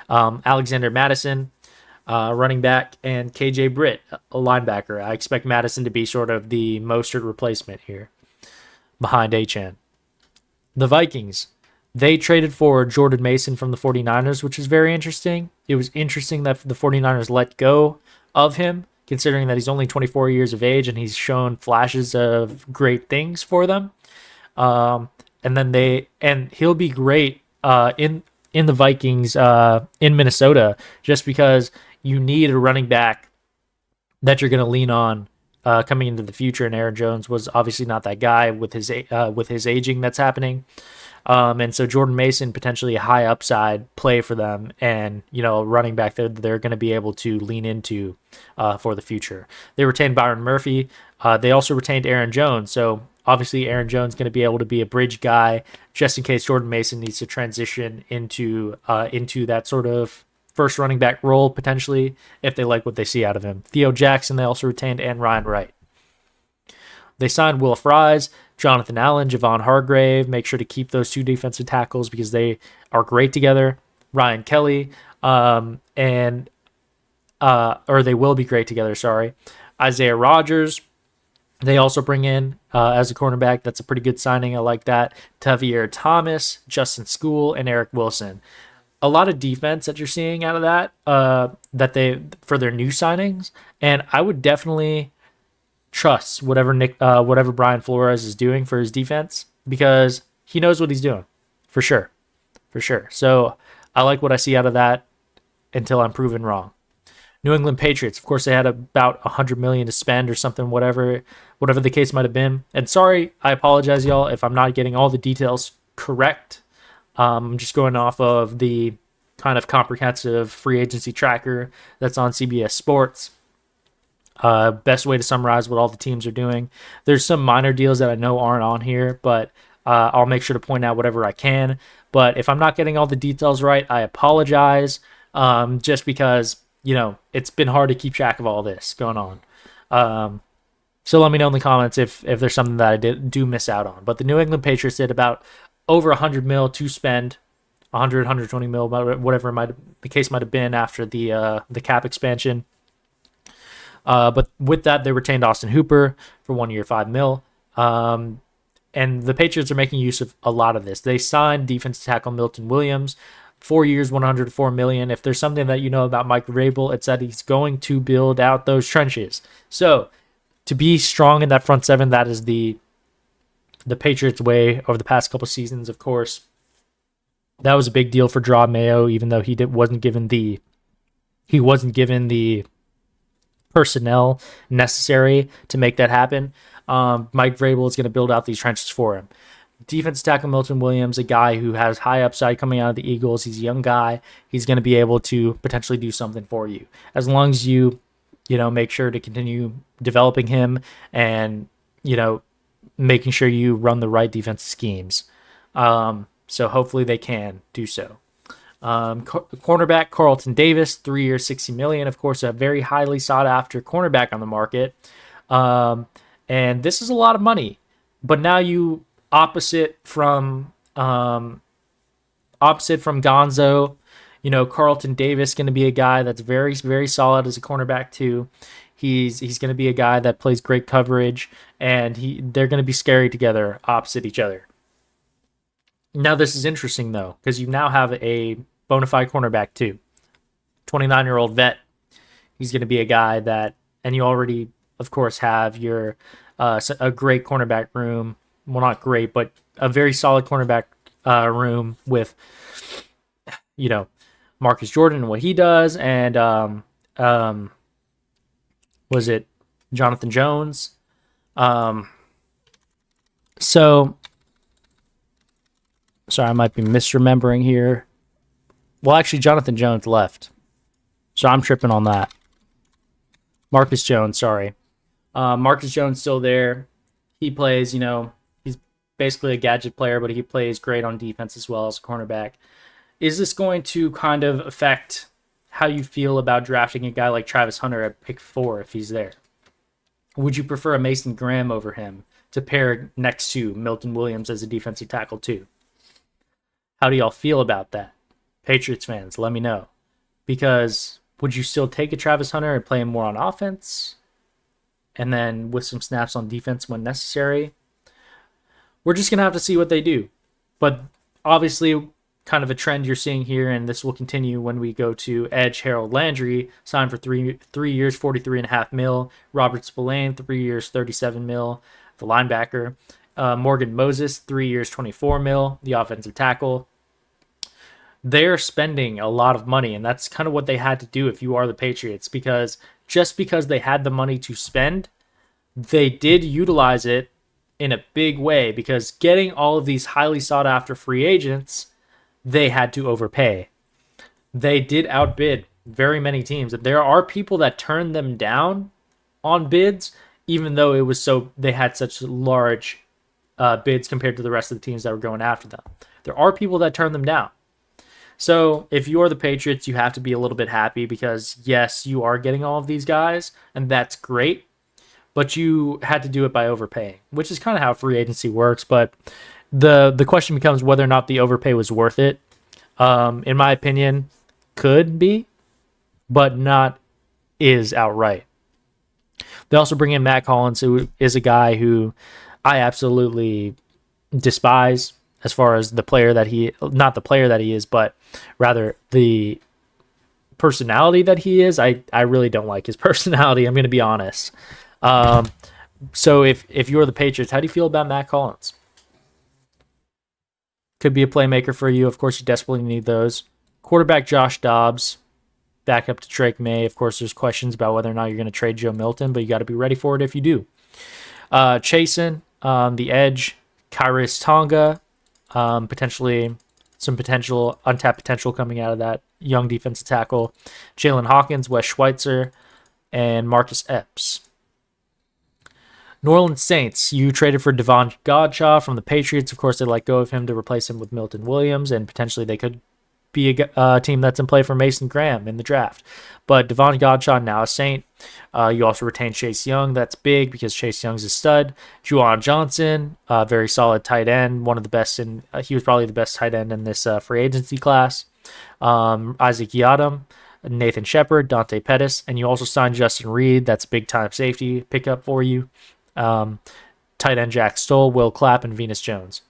Alexander Madison, running back, and KJ Britt, a linebacker. I expect Madison to be sort of the Mostert replacement here behind Achane. The Vikings, they traded for Jordan Mason from the 49ers, which is very interesting. It was interesting that the 49ers let go of him, considering that he's only 24 years of age and he's shown flashes of great things for them. And he'll be great in the Vikings in Minnesota, just because you need a running back that you're going to lean on coming into the future. And Aaron Jones was obviously not that guy with his aging that's happening. And so Jordan Mason, potentially a high upside play for them, and running back they're going to be able to lean into for the future. They retained Byron Murphy. They also retained Aaron Jones. So obviously Aaron Jones is going to be able to be a bridge guy just in case Jordan Mason needs to transition into that sort of first running back role, potentially, if they like what they see out of him. Theo Jackson, they also retained, and Ryan Wright. They signed Will Fries, Jonathan Allen, Javon Hargrave. Make sure to keep those two defensive tackles because they are great together. Ryan Kelly, or they will be great together, sorry. Isaiah Rodgers, they also bring in as a cornerback. That's a pretty good signing. I like that. Tavier Thomas, Justin School, and Eric Wilson. A lot of defense that you're seeing out of that, for their new signings. And I would definitely trust whatever Brian Flores is doing for his defense, because he knows what he's doing for sure. So I like what I see out of that until I'm proven wrong. New England Patriots, of course, they had about 100 million to spend or something, whatever the case might have been. And sorry, I apologize, y'all, if I'm not getting all the details correct. I'm just going off of the kind of comprehensive free agency tracker that's on CBS Sports. Best way to summarize what all the teams are doing. There's some minor deals that I know aren't on here, but I'll make sure to point out whatever I can. But if I'm not getting all the details right, I apologize. Just because it's been hard to keep track of all this going on. So let me know in the comments if there's something that I do miss out on. But the New England Patriots did about over 100 mil to spend, 100, 120 mil, whatever the case might have been after the cap expansion. But with that, they retained Austin Hooper for 1 year, 5 mil. And the Patriots are making use of a lot of this. They signed defensive tackle Milton Williams, 4 years, 104 million. If there's something that you know about Mike Vrabel, it's that he's going to build out those trenches. So to be strong in that front seven, that is the Patriots' way over the past couple seasons. Of course, that was a big deal for Draw Mayo, even though he wasn't given the personnel necessary to make that happen. Mike Vrabel is going to build out these trenches for him. Defensive tackle Milton Williams, a guy who has high upside coming out of the Eagles. He's a young guy. He's going to be able to potentially do something for you as long as you make sure to continue developing him and making sure you run the right defensive schemes. So hopefully they can do so. Cornerback Carlton Davis, 3 years, $60 million. Of course, a very highly sought after cornerback on the market. And this is a lot of money. But now you opposite from Gonzo, Carlton Davis going to be a guy that's very, very solid as a cornerback too. He's going to be a guy that plays great coverage, and they're going to be scary together opposite each other. Now this is interesting though, because you now have a bona fide cornerback too, 29-year-old vet. He's going to be a guy that, and you already, of course, have your a great cornerback room. Well, not great, but a very solid cornerback room with, Marcus Jordan and what he does, and was it Jonathan Jones? Sorry, I might be misremembering here. Well, actually, Jonathan Jones left, so I'm tripping on that. Marcus Jones, sorry. Marcus Jones still there. He plays, he's basically a gadget player, but he plays great on defense as well as a cornerback. Is this going to kind of affect how you feel about drafting a guy like Travis Hunter at pick 4 if he's there? Would you prefer a Mason Graham over him to pair next to Milton Williams as a defensive tackle too? How do y'all feel about that? Patriots fans, let me know. Because would you still take a Travis Hunter and play him more on offense? And then with some snaps on defense when necessary? We're just going to have to see what they do. But obviously, kind of a trend you're seeing here, and this will continue when we go to edge Harold Landry, signed for 3 years, 43.5 mil. Robert Spillane, 3 years, 37 mil, the linebacker. Morgan Moses, 3 years, 24 mil, the offensive tackle. They're spending a lot of money, and that's kind of what they had to do if you are the Patriots, because just because they had the money to spend, they did utilize it in a big way, because getting all of these highly sought after free agents, they had to overpay. They did outbid very many teams, and there are people that turned them down on bids, even though it was they had such large bids compared to the rest of the teams that were going after them. There are people that turned them down. So if you're the Patriots, you have to be a little bit happy, because yes, you are getting all of these guys, and that's great, but you had to do it by overpaying, which is kind of how free agency works. But the question becomes whether or not the overpay was worth it. In my opinion, could be, but not is outright. They also bring in Matt Collins, who is a guy who I absolutely despise as far as not the player that he is, but rather the personality that he is. I really don't like his personality. I'm going to be honest. So if you're the Patriots, how do you feel about Matt Collins? Could be a playmaker for you. Of course, you desperately need those. Quarterback Josh Dobbs, backup to Drake May. Of course, there's questions about whether or not you're going to trade Joe Milton, but you got to be ready for it if you do. Chasen, the edge, Kyrus Tonga, potentially some potential untapped potential coming out of that young defensive tackle. Jalen Hawkins, Wes Schweitzer, and Marcus Epps. New Orleans Saints, you traded for Devon Godshaw from the Patriots. Of course, they let go of him to replace him with Milton Williams, and potentially they could be a team that's in play for Mason Graham in the draft. But Devon Godshaw, now a Saint. You also retain Chase Young. That's big because Chase Young's a stud. Juwan Johnson, very solid tight end, one of the best in. He was probably the best tight end in this free agency class. Isaac Yiadom, Nathan Shepard, Dante Pettis, and you also signed Justin Reed. That's a big time safety pickup for you. Tight end Jack Stoll, Will Clapp, and Venus Jones.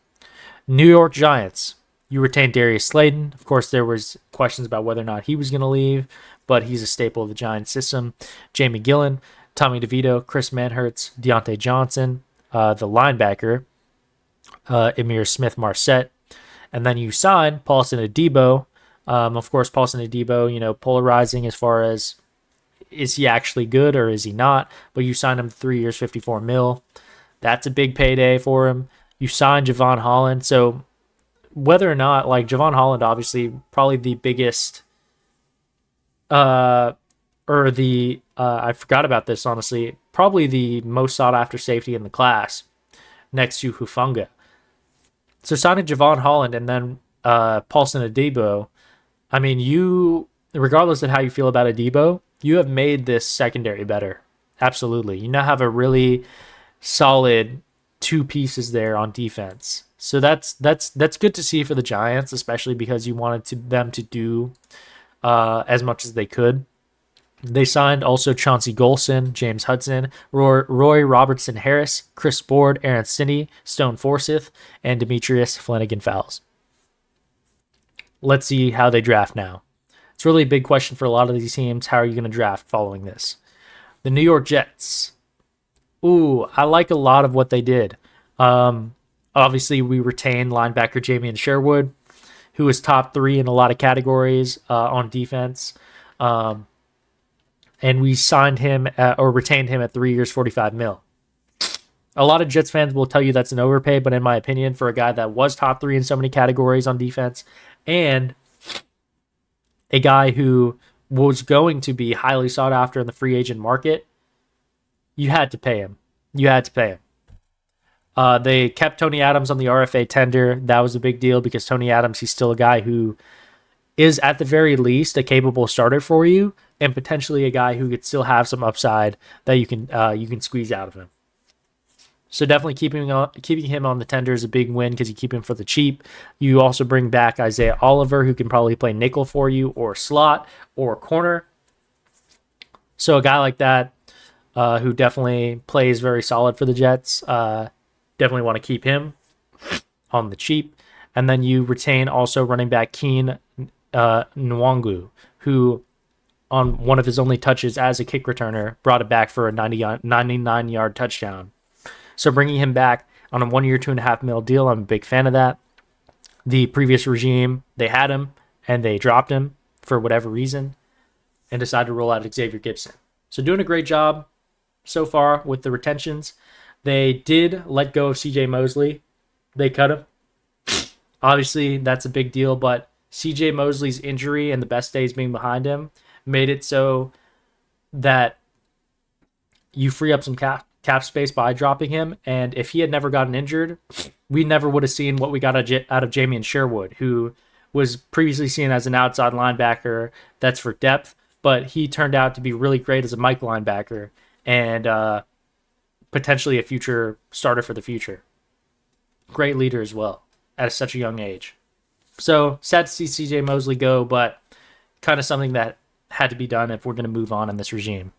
New York Giants, you retained Darius Slayton. Of course, there was questions about whether or not he was going to leave, but he's a staple of the Giants system. Jamie Gillen, Tommy DeVito, Chris Manhertz, Deontay Johnson, the linebacker, Emir Smith-Marset. And then you signed Paulson Adebo. Of course, Paulson Adebo, polarizing as far as is he actually good or is he not? But you signed him 3 years, $54 million. That's a big payday for him. You signed Javon Holland. So whether or not, Javon Holland, obviously, probably the biggest, I forgot about this, honestly, probably the most sought after safety in the class next to Hufanga. So signing Javon Holland and then Paulson Adebo, I mean, regardless of how you feel about Adebo, you have made this secondary better. Absolutely. You now have a really solid two pieces there on defense. So that's good to see for the Giants, especially because you wanted them to do as much as they could. They signed also Chauncey Golson, James Hudson, Roy Robertson Harris, Chris Board, Aaron Stinney, Stone Forsyth, and Demetrius Flanagan-Fowles. Let's see how they draft now. It's really a big question for a lot of these teams. How are you going to draft following this? The New York Jets. Ooh, I like a lot of what they did. Obviously, we retained linebacker Jamion Sherwood, who is top 3 in a lot of categories on defense. And we signed him or retained him at 3 years, $45 million. A lot of Jets fans will tell you that's an overpay, but in my opinion, for a guy that was top 3 in so many categories on defense and a guy who was going to be highly sought after in the free agent market, you had to pay him. They kept Tony Adams on the RFA tender. That was a big deal because Tony Adams, he's still a guy who is at the very least a capable starter for you and potentially a guy who could still have some upside that you can squeeze out of him. So definitely keeping him on the tender is a big win because you keep him for the cheap. You also bring back Isaiah Oliver, who can probably play nickel for you or slot or corner. So a guy like that who definitely plays very solid for the Jets, definitely want to keep him on the cheap. And then you retain also running back Keen Nwangu, who on one of his only touches as a kick returner brought it back for a 99-yard touchdown. So bringing him back on a 1 year, $2.5 million deal, I'm a big fan of that. The previous regime, they had him and they dropped him for whatever reason and decided to roll out Xavier Gibson. So doing a great job so far with the retentions. They did let go of CJ Mosley. They cut him. Obviously, that's a big deal, but CJ Mosley's injury and the best days being behind him made it so that you free up some cap space by dropping him. And if he had never gotten injured, we never would have seen what we got out of Jamion Sherwood, who was previously seen as an outside linebacker that's for depth, but he turned out to be really great as a Mike linebacker and potentially a future starter for the future. Great leader as well at such a young age. So sad to see CJ Mosley go, but kind of something that had to be done if we're going to move on in this regime.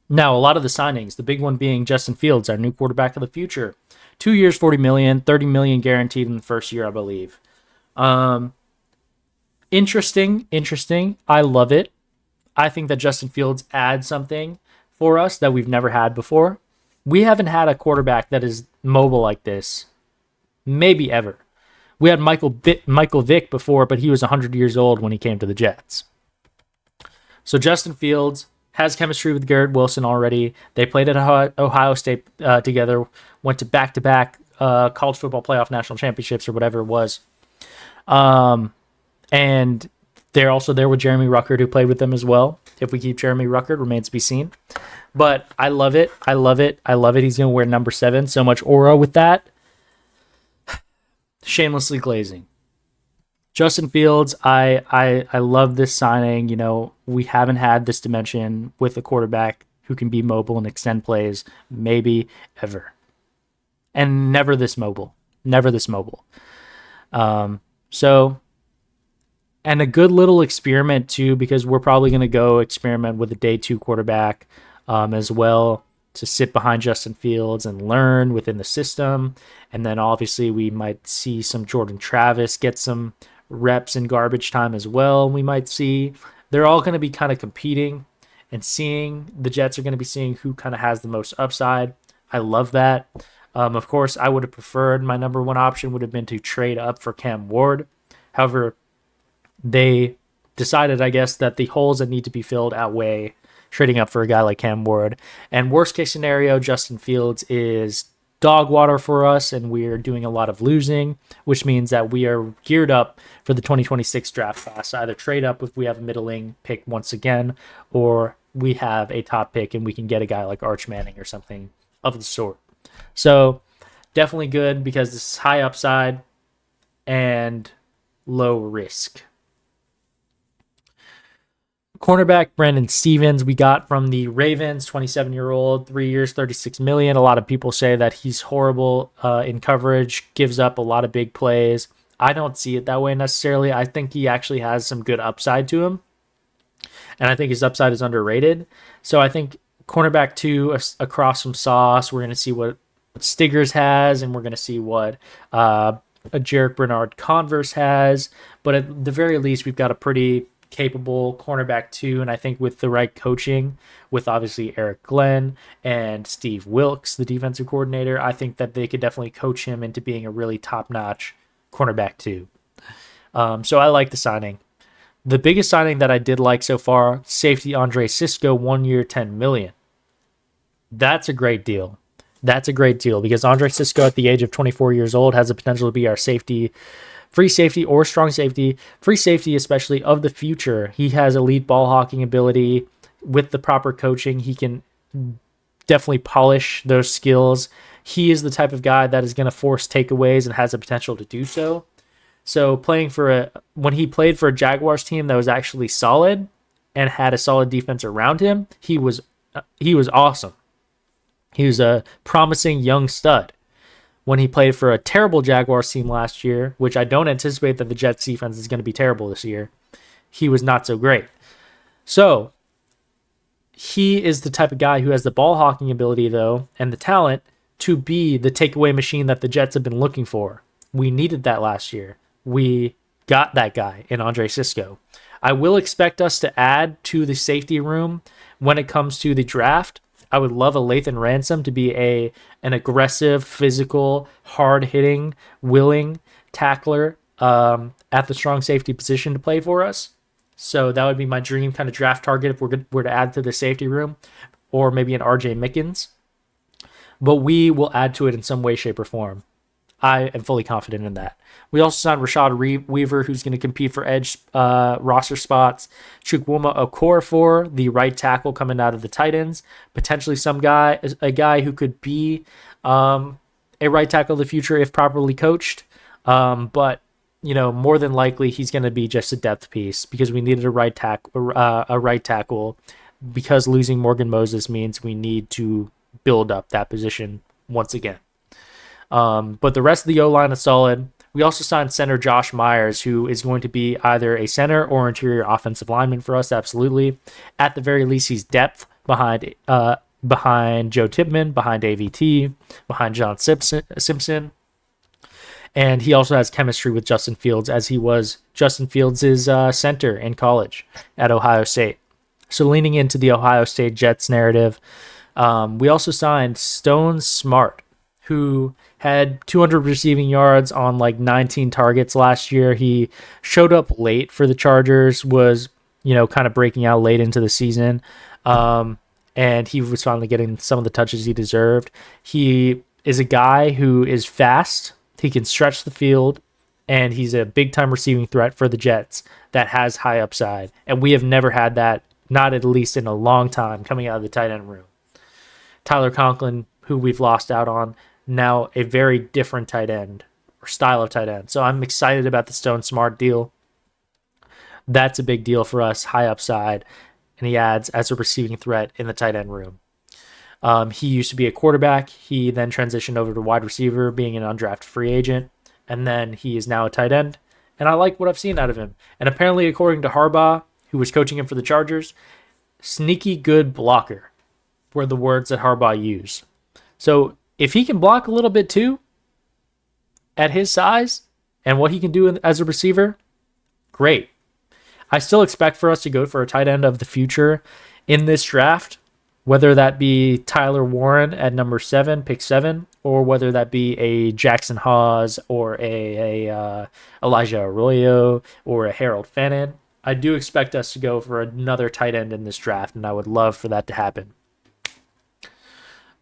Now, a lot of the signings, the big one being Justin Fields, our new quarterback of the future. 2 years, $40 million, $30 million guaranteed in the first year, I believe. Interesting. I love it. I think that Justin Fields adds something for us that we've never had before. We haven't had a quarterback that is mobile like this, maybe ever. We had Michael Vick before, but he was 100 years old when he came to the Jets. So Justin Fields has chemistry with Garrett Wilson already. They played at Ohio State together, went to back-to-back college football playoff national championships or whatever it was. And they're also there with Jeremy Ruckert, who played with them as well. If we keep Jeremy Ruckert, remains to be seen. But I love it. I love it. I love it. He's going to wear number 7. So much aura with that. Shamelessly glazing. Justin Fields, I love this signing. You know, we haven't had this dimension with a quarterback who can be mobile and extend plays, maybe ever. And never this mobile. Never this mobile. So, and a good little experiment too, because we're probably going to go experiment with a day 2 quarterback as well, to sit behind Justin Fields and learn within the system. And then obviously we might see some Jordan Travis get some reps in garbage time as well. We might see they're all going to be kind of competing and seeing, the Jets are going to be seeing who kind of has the most upside. I love that. Of course, I would have preferred, my number 1 option would have been to trade up for Cam Ward. However, they decided, I guess, that the holes that need to be filled outweigh trading up for a guy like Cam Ward. And worst case scenario, Justin Fields is dog water for us, and we're doing a lot of losing, which means that we are geared up for the 2026 draft class. Either trade up if we have a middling pick once again, or we have a top pick and we can get a guy like Arch Manning or something of the sort. So definitely good, because this is high upside and low risk. Cornerback Brandon Stephens, we got from the Ravens, 27-year-old, 3 years, $36 million. A lot of people say that he's horrible in coverage, gives up a lot of big plays. I don't see it that way necessarily. I think he actually has some good upside to him, and I think his upside is underrated. So I think cornerback 2 across from Sauce, we're going to see what Stiggers has, and we're going to see what a Jarek Bernard Converse has. But at the very least, we've got a pretty capable cornerback 2, and I think with the right coaching, with obviously Eric Glenn and Steve Wilks, the defensive coordinator, I think that they could definitely coach him into being a really top-notch cornerback 2. So I like the signing. The biggest signing that I did like so far, safety Andre Cisco, 1 year, $10 million. That's a great deal. That's a great deal, because Andre Cisco at the age of 24 years old has the potential to be our safety, free safety or strong safety, free safety especially of the future. He has elite ball hawking ability. With the proper coaching, he can definitely polish those skills. He is the type of guy that is going to force takeaways and has the potential to do so. So when he played for a Jaguars team that was actually solid and had a solid defense around him, he was awesome. He was a promising young stud. When he played for a terrible Jaguars team last year, which I don't anticipate that the Jets defense is going to be terrible this year, he was not so great. So he is the type of guy who has the ball hawking ability, though, and the talent to be the takeaway machine that the Jets have been looking for. We needed that last year. We got that guy in Andre Cisco. I will expect us to add to the safety room when it comes to the draft. I would love a Lathan Ransom to be an aggressive, physical, hard-hitting, willing tackler at the strong safety position to play for us. So that would be my dream kind of draft target if we're to add to the safety room, or maybe an RJ Mickens. But we will add to it in some way, shape, or form. I am fully confident in that. We also signed Rashad Weaver, who's going to compete for edge roster spots. Chukwuma Okorafor, the right tackle coming out of the Titans. Potentially a guy who could be a right tackle of the future if properly coached. But more than likely he's going to be just a depth piece, because we needed a right tackle, because losing Morgan Moses means we need to build up that position once again. But the rest of the O-line is solid. We also signed center Josh Myers, who is going to be either a center or interior offensive lineman for us, absolutely. At the very least, he's depth behind Joe Tippmann, behind AVT, behind John Simpson. And he also has chemistry with Justin Fields, as he was Justin Fields' center in college at Ohio State. So leaning into the Ohio State Jets narrative, we also signed Stone Smart, who had 200 receiving yards on like 19 targets last year. He showed up late for the Chargers, was, kind of breaking out late into the season. And he was finally getting some of the touches he deserved. He is a guy who is fast. He can stretch the field, and he's a big-time receiving threat for the Jets that has high upside. And we have never had that, not at least in a long time, coming out of the tight end room. Tyler Conklin, who we've lost out on, now a very different tight end or style of tight end. So I'm excited about the Stone Smart deal. That's a big deal for us, high upside, and he adds as a receiving threat in the tight end room. He used to be a quarterback. He then transitioned over to wide receiver, being an undrafted free agent, and then he is now a tight end. And I like what I've seen out of him. And apparently, according to Harbaugh, who was coaching him for the Chargers, sneaky good blocker were the words that Harbaugh used. So if he can block a little bit too, at his size and what he can do as a receiver, great. I still expect for us to go for a tight end of the future in this draft, whether that be Tyler Warren at number 7, pick 7, or whether that be a Jackson Hawes or a Elijah Arroyo or a Harold Fannin. I do expect us to go for another tight end in this draft, and I would love for that to happen.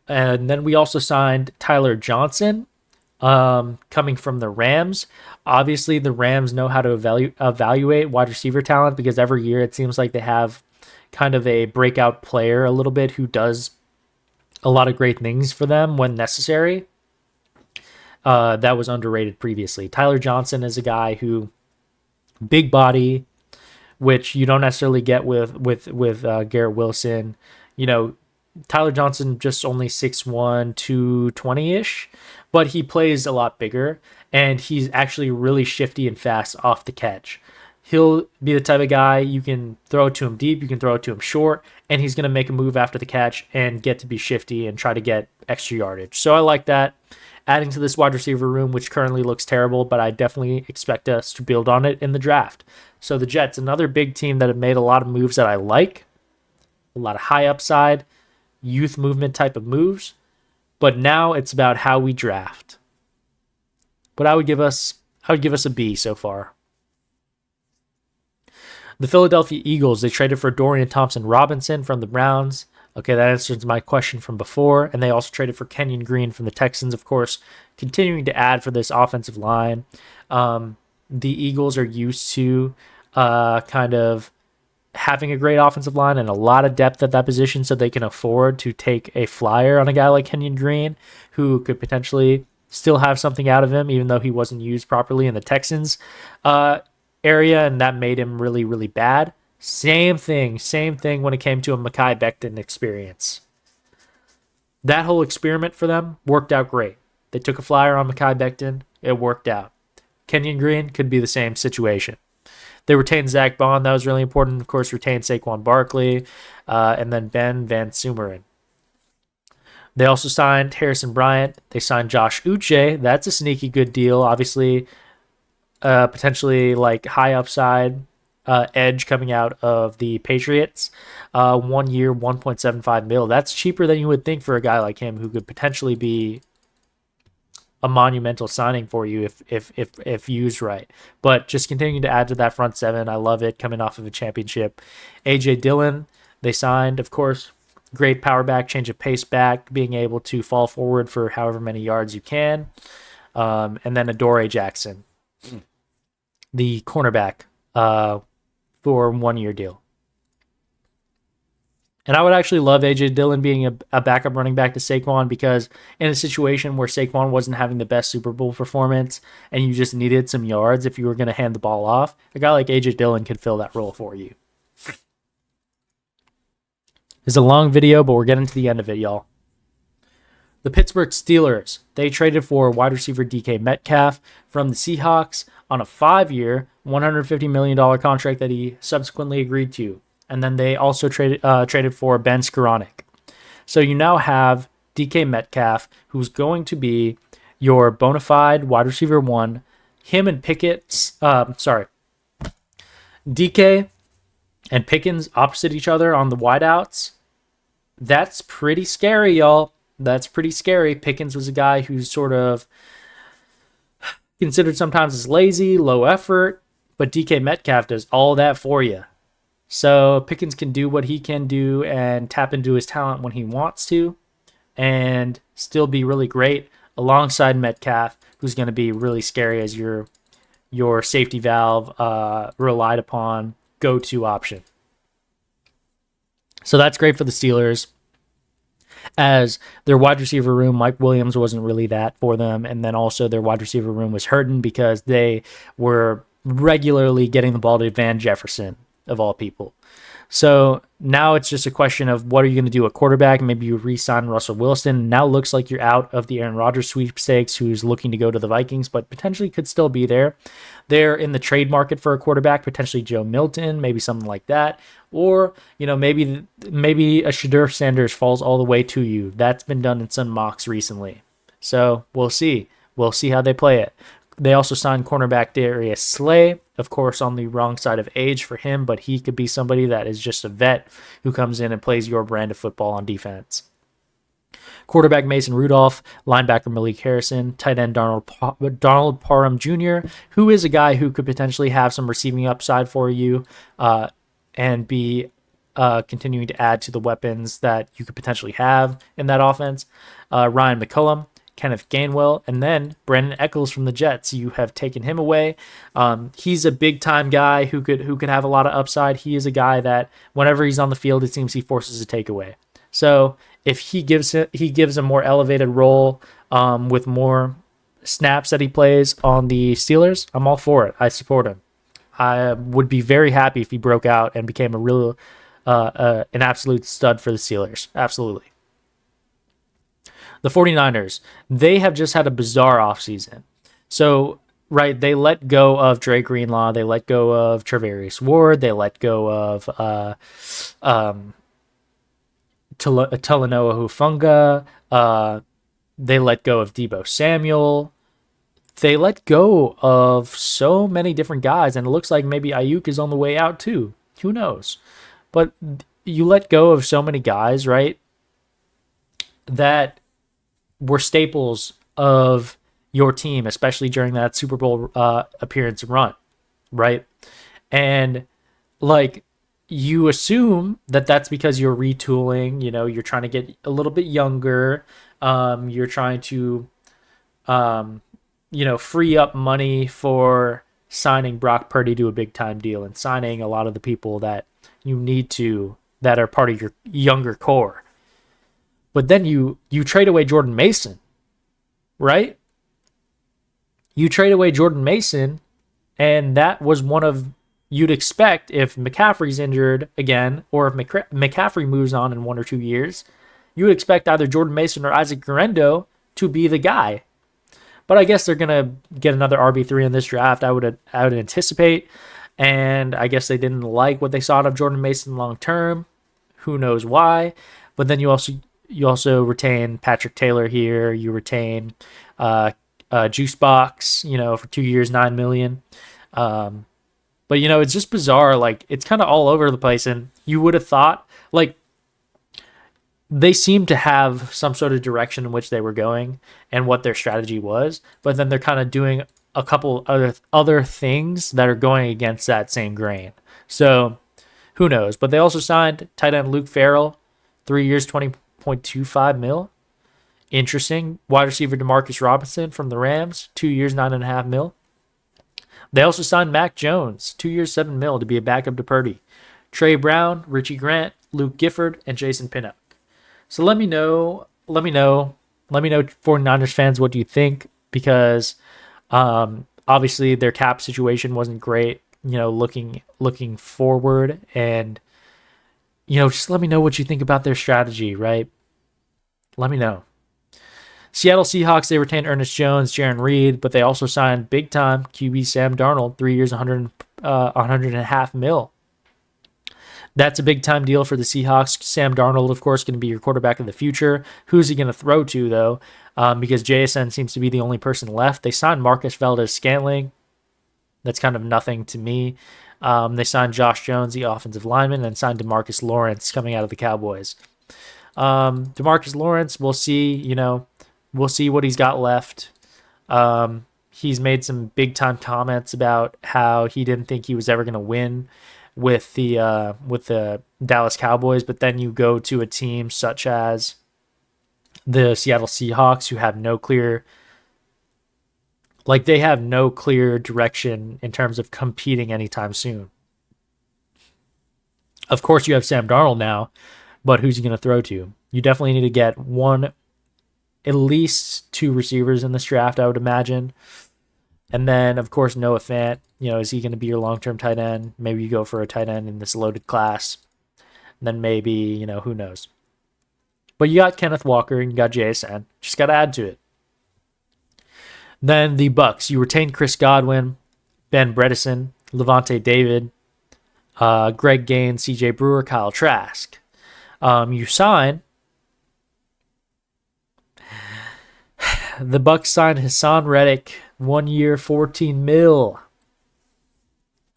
And then we also signed Tyler Johnson, coming from the Rams. Obviously, the Rams know how to evaluate wide receiver talent because every year it seems like they have kind of a breakout player a little bit who does a lot of great things for them when necessary. That was underrated previously. Tyler Johnson is a guy who, big body, which you don't necessarily get with Garrett Wilson. Tyler Johnson just only 6'1", 220-ish, but he plays a lot bigger, and he's actually really shifty and fast off the catch. He'll be the type of guy you can throw it to him deep, you can throw it to him short, and he's going to make a move after the catch and get to be shifty and try to get extra yardage. So I like that. Adding to this wide receiver room, which currently looks terrible, but I definitely expect us to build on it in the draft. So the Jets, another big team that have made a lot of moves that I like, a lot of high upside, youth movement type of moves, but now it's about how we draft. But I would give us a B so far. The Philadelphia Eagles, they traded for Dorian Thompson-Robinson from the Browns. Okay, that answers my question from before. And they also traded for Kenyon Green from the Texans, of course, continuing to add for this offensive line. The Eagles are used to kind of having a great offensive line and a lot of depth at that position, so they can afford to take a flyer on a guy like Kenyon Green, who could potentially still have something out of him, even though he wasn't used properly in the Texans area, and that made him really, really bad. Same thing when it came to a Mekhi Becton experience. That whole experiment for them worked out great. They took a flyer on Mekhi Becton. It worked out. Kenyon Green could be the same situation. They retained Zach Bond. That was really important. Of course, retained Saquon Barkley, and then Ben Van Sumeren. They also signed Harrison Bryant. They signed Josh Uche. That's a sneaky good deal. Obviously, potentially like high upside edge coming out of the Patriots. 1 year, $1.75 million. That's cheaper than you would think for a guy like him who could potentially be a monumental signing for you if used right. But just continuing to add to that front seven. I love it, coming off of a championship. A.J. Dillon, they signed, of course. Great power back, change of pace back, being able to fall forward for however many yards you can. And then Adoree Jackson, the cornerback, for 1 year deal. And I would actually love A.J. Dillon being a backup running back to Saquon, because in a situation where Saquon wasn't having the best Super Bowl performance and you just needed some yards if you were going to hand the ball off, a guy like A.J. Dillon could fill that role for you. It's a long video, but we're getting to the end of it, y'all. The Pittsburgh Steelers, they traded for wide receiver DK Metcalf from the Seahawks on a 5-year, $150 million contract that he subsequently agreed to. And then they also traded for Ben Skowronek. So you now have DK Metcalf, who's going to be your bona fide wide receiver 1. Him and DK and Pickens opposite each other on the wideouts. That's pretty scary, y'all. That's pretty scary. Pickens was a guy who's sort of considered sometimes as lazy, low effort, but DK Metcalf does all that for you. So Pickens can do what he can do and tap into his talent when he wants to and still be really great alongside Metcalf, who's going to be really scary as your safety valve, relied upon go-to option. So that's great for the Steelers, as their wide receiver room, Mike Williams wasn't really that for them. And then also their wide receiver room was hurting because they were regularly getting the ball to Van Jefferson, of all people. So now it's just a question of what are you going to do at quarterback? Maybe you re-sign Russell Wilson. Now looks like you're out of the Aaron Rodgers sweepstakes, who's looking to go to the Vikings, but potentially could still be there. They're in the trade market for a quarterback, potentially Joe Milton, maybe something like that. Or, maybe a Shedeur Sanders falls all the way to you. That's been done in some mocks recently. So we'll see. We'll see how they play it. They also signed cornerback Darius Slay, of course, on the wrong side of age for him, but he could be somebody that is just a vet who comes in and plays your brand of football on defense. Quarterback Mason Rudolph, linebacker Malik Harrison, tight end Donald Parham Jr., who is a guy who could potentially have some receiving upside for you and be continuing to add to the weapons that you could potentially have in that offense. Ryan McCullum, Kenneth Gainwell, and then Brandon Eccles from the Jets. You have taken him away. He's a big-time guy who could have a lot of upside. He is a guy that whenever he's on the field, it seems he forces a takeaway. So if he gives a more elevated role with more snaps that he plays on the Steelers, I'm all for it. I support him. I would be very happy if he broke out and became an absolute stud for the Steelers. Absolutely. The 49ers, they have just had a bizarre offseason. So, right, they let go of Dre Greenlaw. They let go of Travarius Ward. They let go of Talanoa Hufanga. They let go of Deebo Samuel. They let go of so many different guys, and it looks like maybe Ayuk is on the way out too. Who knows? But you let go of so many guys, right, that were staples of your team, especially during that Super Bowl appearance run, right? And you assume that that's because you're retooling, you're trying to get a little bit younger. You're trying to, free up money for signing Brock Purdy to a big time deal and signing a lot of the people that you need to, that are part of your younger core. But then you trade away Jordan Mason, right? You trade away Jordan Mason, and that was one of, you'd expect if McCaffrey's injured again, or if McCaffrey moves on in 1 or 2 years, you would expect either Jordan Mason or Isaac Guerendo to be the guy. But I guess they're gonna get another RB3 in this draft. I would anticipate, and I guess they didn't like what they saw out of Jordan Mason long term. Who knows why? But then you also retain Patrick Taylor here. You retain Juice Box, for 2 years, $9 million. But it's just bizarre. It's kind of all over the place, and you would have thought they seemed to have some sort of direction in which they were going and what their strategy was, but then they're kind of doing a couple other things that are going against that same grain. So who knows? But they also signed tight end Luke Farrell, 3 years, $20.25 million. Interesting. Wide receiver Demarcus Robinson from the Rams, 2 years, $9.5 million. They also signed Mac Jones, 2 years, $7 million to be a backup to Purdy. Trey Brown, Richie Grant, Luke Gifford, and Jason Pinnock. So let me know, 49ers fans, what do you think? Because obviously their cap situation wasn't great, looking forward, and just let me know what you think about their strategy, right? Let me know. Seattle Seahawks, they retained Ernest Jones, Jaron Reed, but they also signed big-time QB Sam Darnold, 3 years, $100.5 million. That's a big-time deal for the Seahawks. Sam Darnold, of course, going to be your quarterback of the future. Who's he going to throw to, though? Because JSN seems to be the only person left. They signed Marcus Valdez-Scantling. That's kind of nothing to me. They signed Josh Jones, the offensive lineman, and signed DeMarcus Lawrence coming out of the Cowboys. DeMarcus Lawrence, we'll see. We'll see what he's got left. He's made some big time comments about how he didn't think he was ever going to win with the Dallas Cowboys, but then you go to a team such as the Seattle Seahawks, who have no clear direction in terms of competing anytime soon. Of course, you have Sam Darnold now, but who's he going to throw to? You definitely need to get at least 2 receivers in this draft, I would imagine. And then, of course, Noah Fant. Is he going to be your long-term tight end? Maybe you go for a tight end in this loaded class. And then maybe, who knows. But you got Kenneth Walker and you got JSN. Just got to add to it. Then the Bucks. You retained Chris Godwin, Ben Bredeson, Levante David, Greg Gaines, CJ Brewer, Kyle Trask. You sign. The Bucks signed Hassan Reddick, 1 year, $14 million.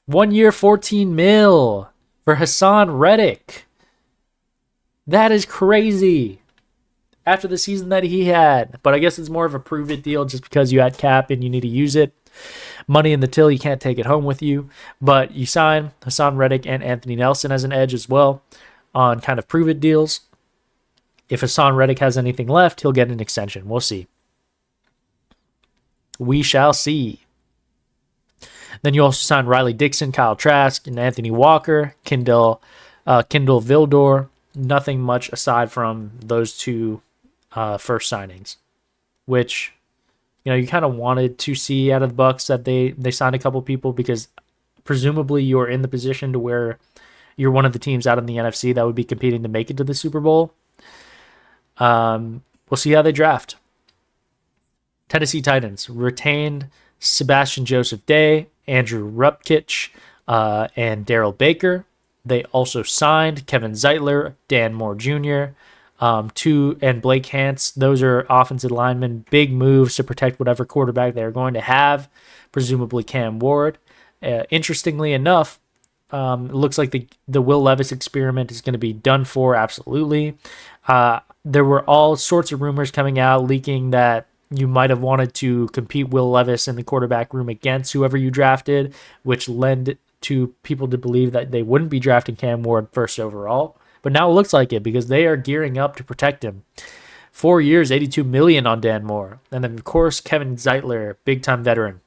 1 year, $14 million for Hassan Reddick. That is crazy. After the season that he had. But I guess it's more of a prove it deal just because you had cap and you need to use it. Money in the till, you can't take it home with you. But you sign Hassan Reddick and Anthony Nelson as an edge as well on kind of prove it deals. If Hassan Reddick has anything left, he'll get an extension. We'll see. We shall see. Then you also signed Riley Dixon, Kyle Trask, and Anthony Walker, Kindle Vildor. Nothing much aside from those 2 first signings, which you kind of wanted to see out of the Bucks, that they signed a couple people, because presumably you're in the position to where you're one of the teams out in the NFC that would be competing to make it to the Super Bowl. We'll see how they draft. Tennessee Titans retained Sebastian Joseph Day, Andrew Rupkich, and Daryl Baker. They also signed Kevin Zeitler, Dan Moore Jr., and Blake Hance. Those are offensive linemen. Big moves to protect whatever quarterback they're going to have, presumably Cam Ward. Interestingly enough, it looks like the Will Levis experiment is going to be done for, absolutely. There were all sorts of rumors coming out, leaking that you might have wanted to compete Will Levis in the quarterback room against whoever you drafted, which led to people to believe that they wouldn't be drafting Cam Ward first overall. But now it looks like it, because they are gearing up to protect him. 4 years, $82 million on Dan Moore. And then, of course, Kevin Zeitler, big-time veteran.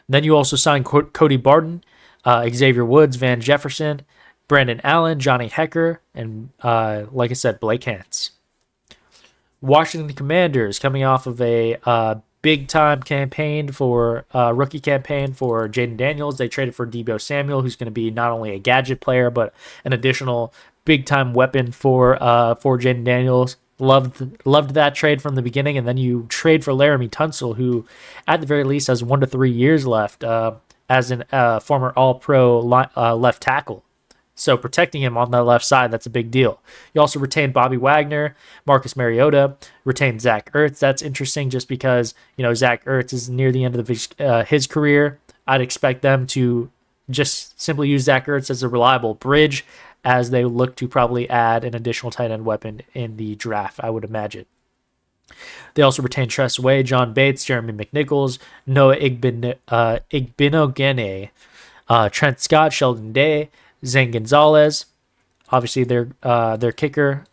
Then you also signed Cody Barton, Xavier Woods, Van Jefferson, Brandon Allen, Johnny Hecker, and, like I said, Blake Hance. Washington Commanders, coming off of a big-time campaign rookie campaign for Jaden Daniels. They traded for Deebo Samuel, who's going to be not only a gadget player, but an additional big-time weapon for Jaden Daniels. Loved that trade from the beginning, and then you trade for Laramie Tunsil, who at the very least has 1 to 3 years left as a former All-Pro left tackle. So protecting him on the left side, that's a big deal. You also retained Bobby Wagner, Marcus Mariota, retained Zach Ertz. That's interesting just because, Zach Ertz is near the end of his career. I'd expect them to just simply use Zach Ertz as a reliable bridge as they look to probably add an additional tight end weapon in the draft, I would imagine. They also retained Tress Way, John Bates, Jeremy McNichols, Noah Igbinoghene, Trent Scott, Sheldon Day, Zane Gonzalez. Obviously, their kicker,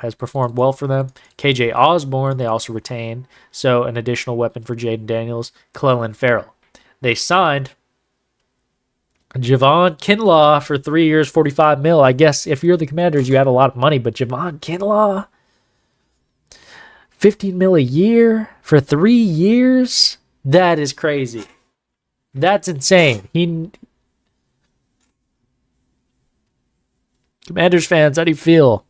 has performed well for them. KJ Osborne, they also retained. So an additional weapon for Jaden Daniels, Clelin Ferrell. They signed Javon Kinlaw for 3 years, $45 million. I guess if you're the Commanders, you have a lot of money, but Javon Kinlaw, $15 million a year for 3 years? That is crazy. That's insane. Commanders fans, how do you feel?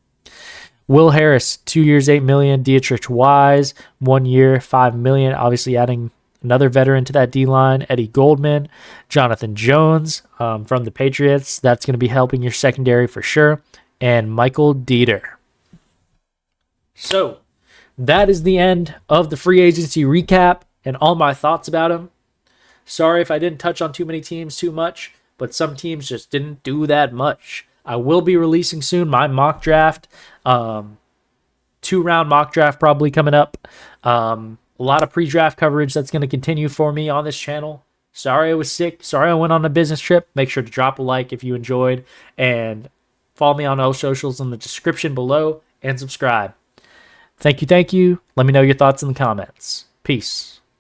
Will Harris, 2 years, $8 million. Dietrich Wise, 1 year, $5 million. Obviously adding another veteran to that D-line. Eddie Goldman, Jonathan Jones from the Patriots. That's going to be helping your secondary for sure. And Michael Dieter. So, that is the end of the free agency recap and all my thoughts about him. Sorry if I didn't touch on too many teams too much, but some teams just didn't do that much. I will be releasing soon my mock draft. 2-round mock draft probably coming up. A lot of pre-draft coverage that's going to continue for me on this channel. Sorry I was sick. Sorry I went on a business trip. Make sure to drop a like if you enjoyed. And follow me on all socials in the description below. And subscribe. Thank you. Let me know your thoughts in the comments. Peace.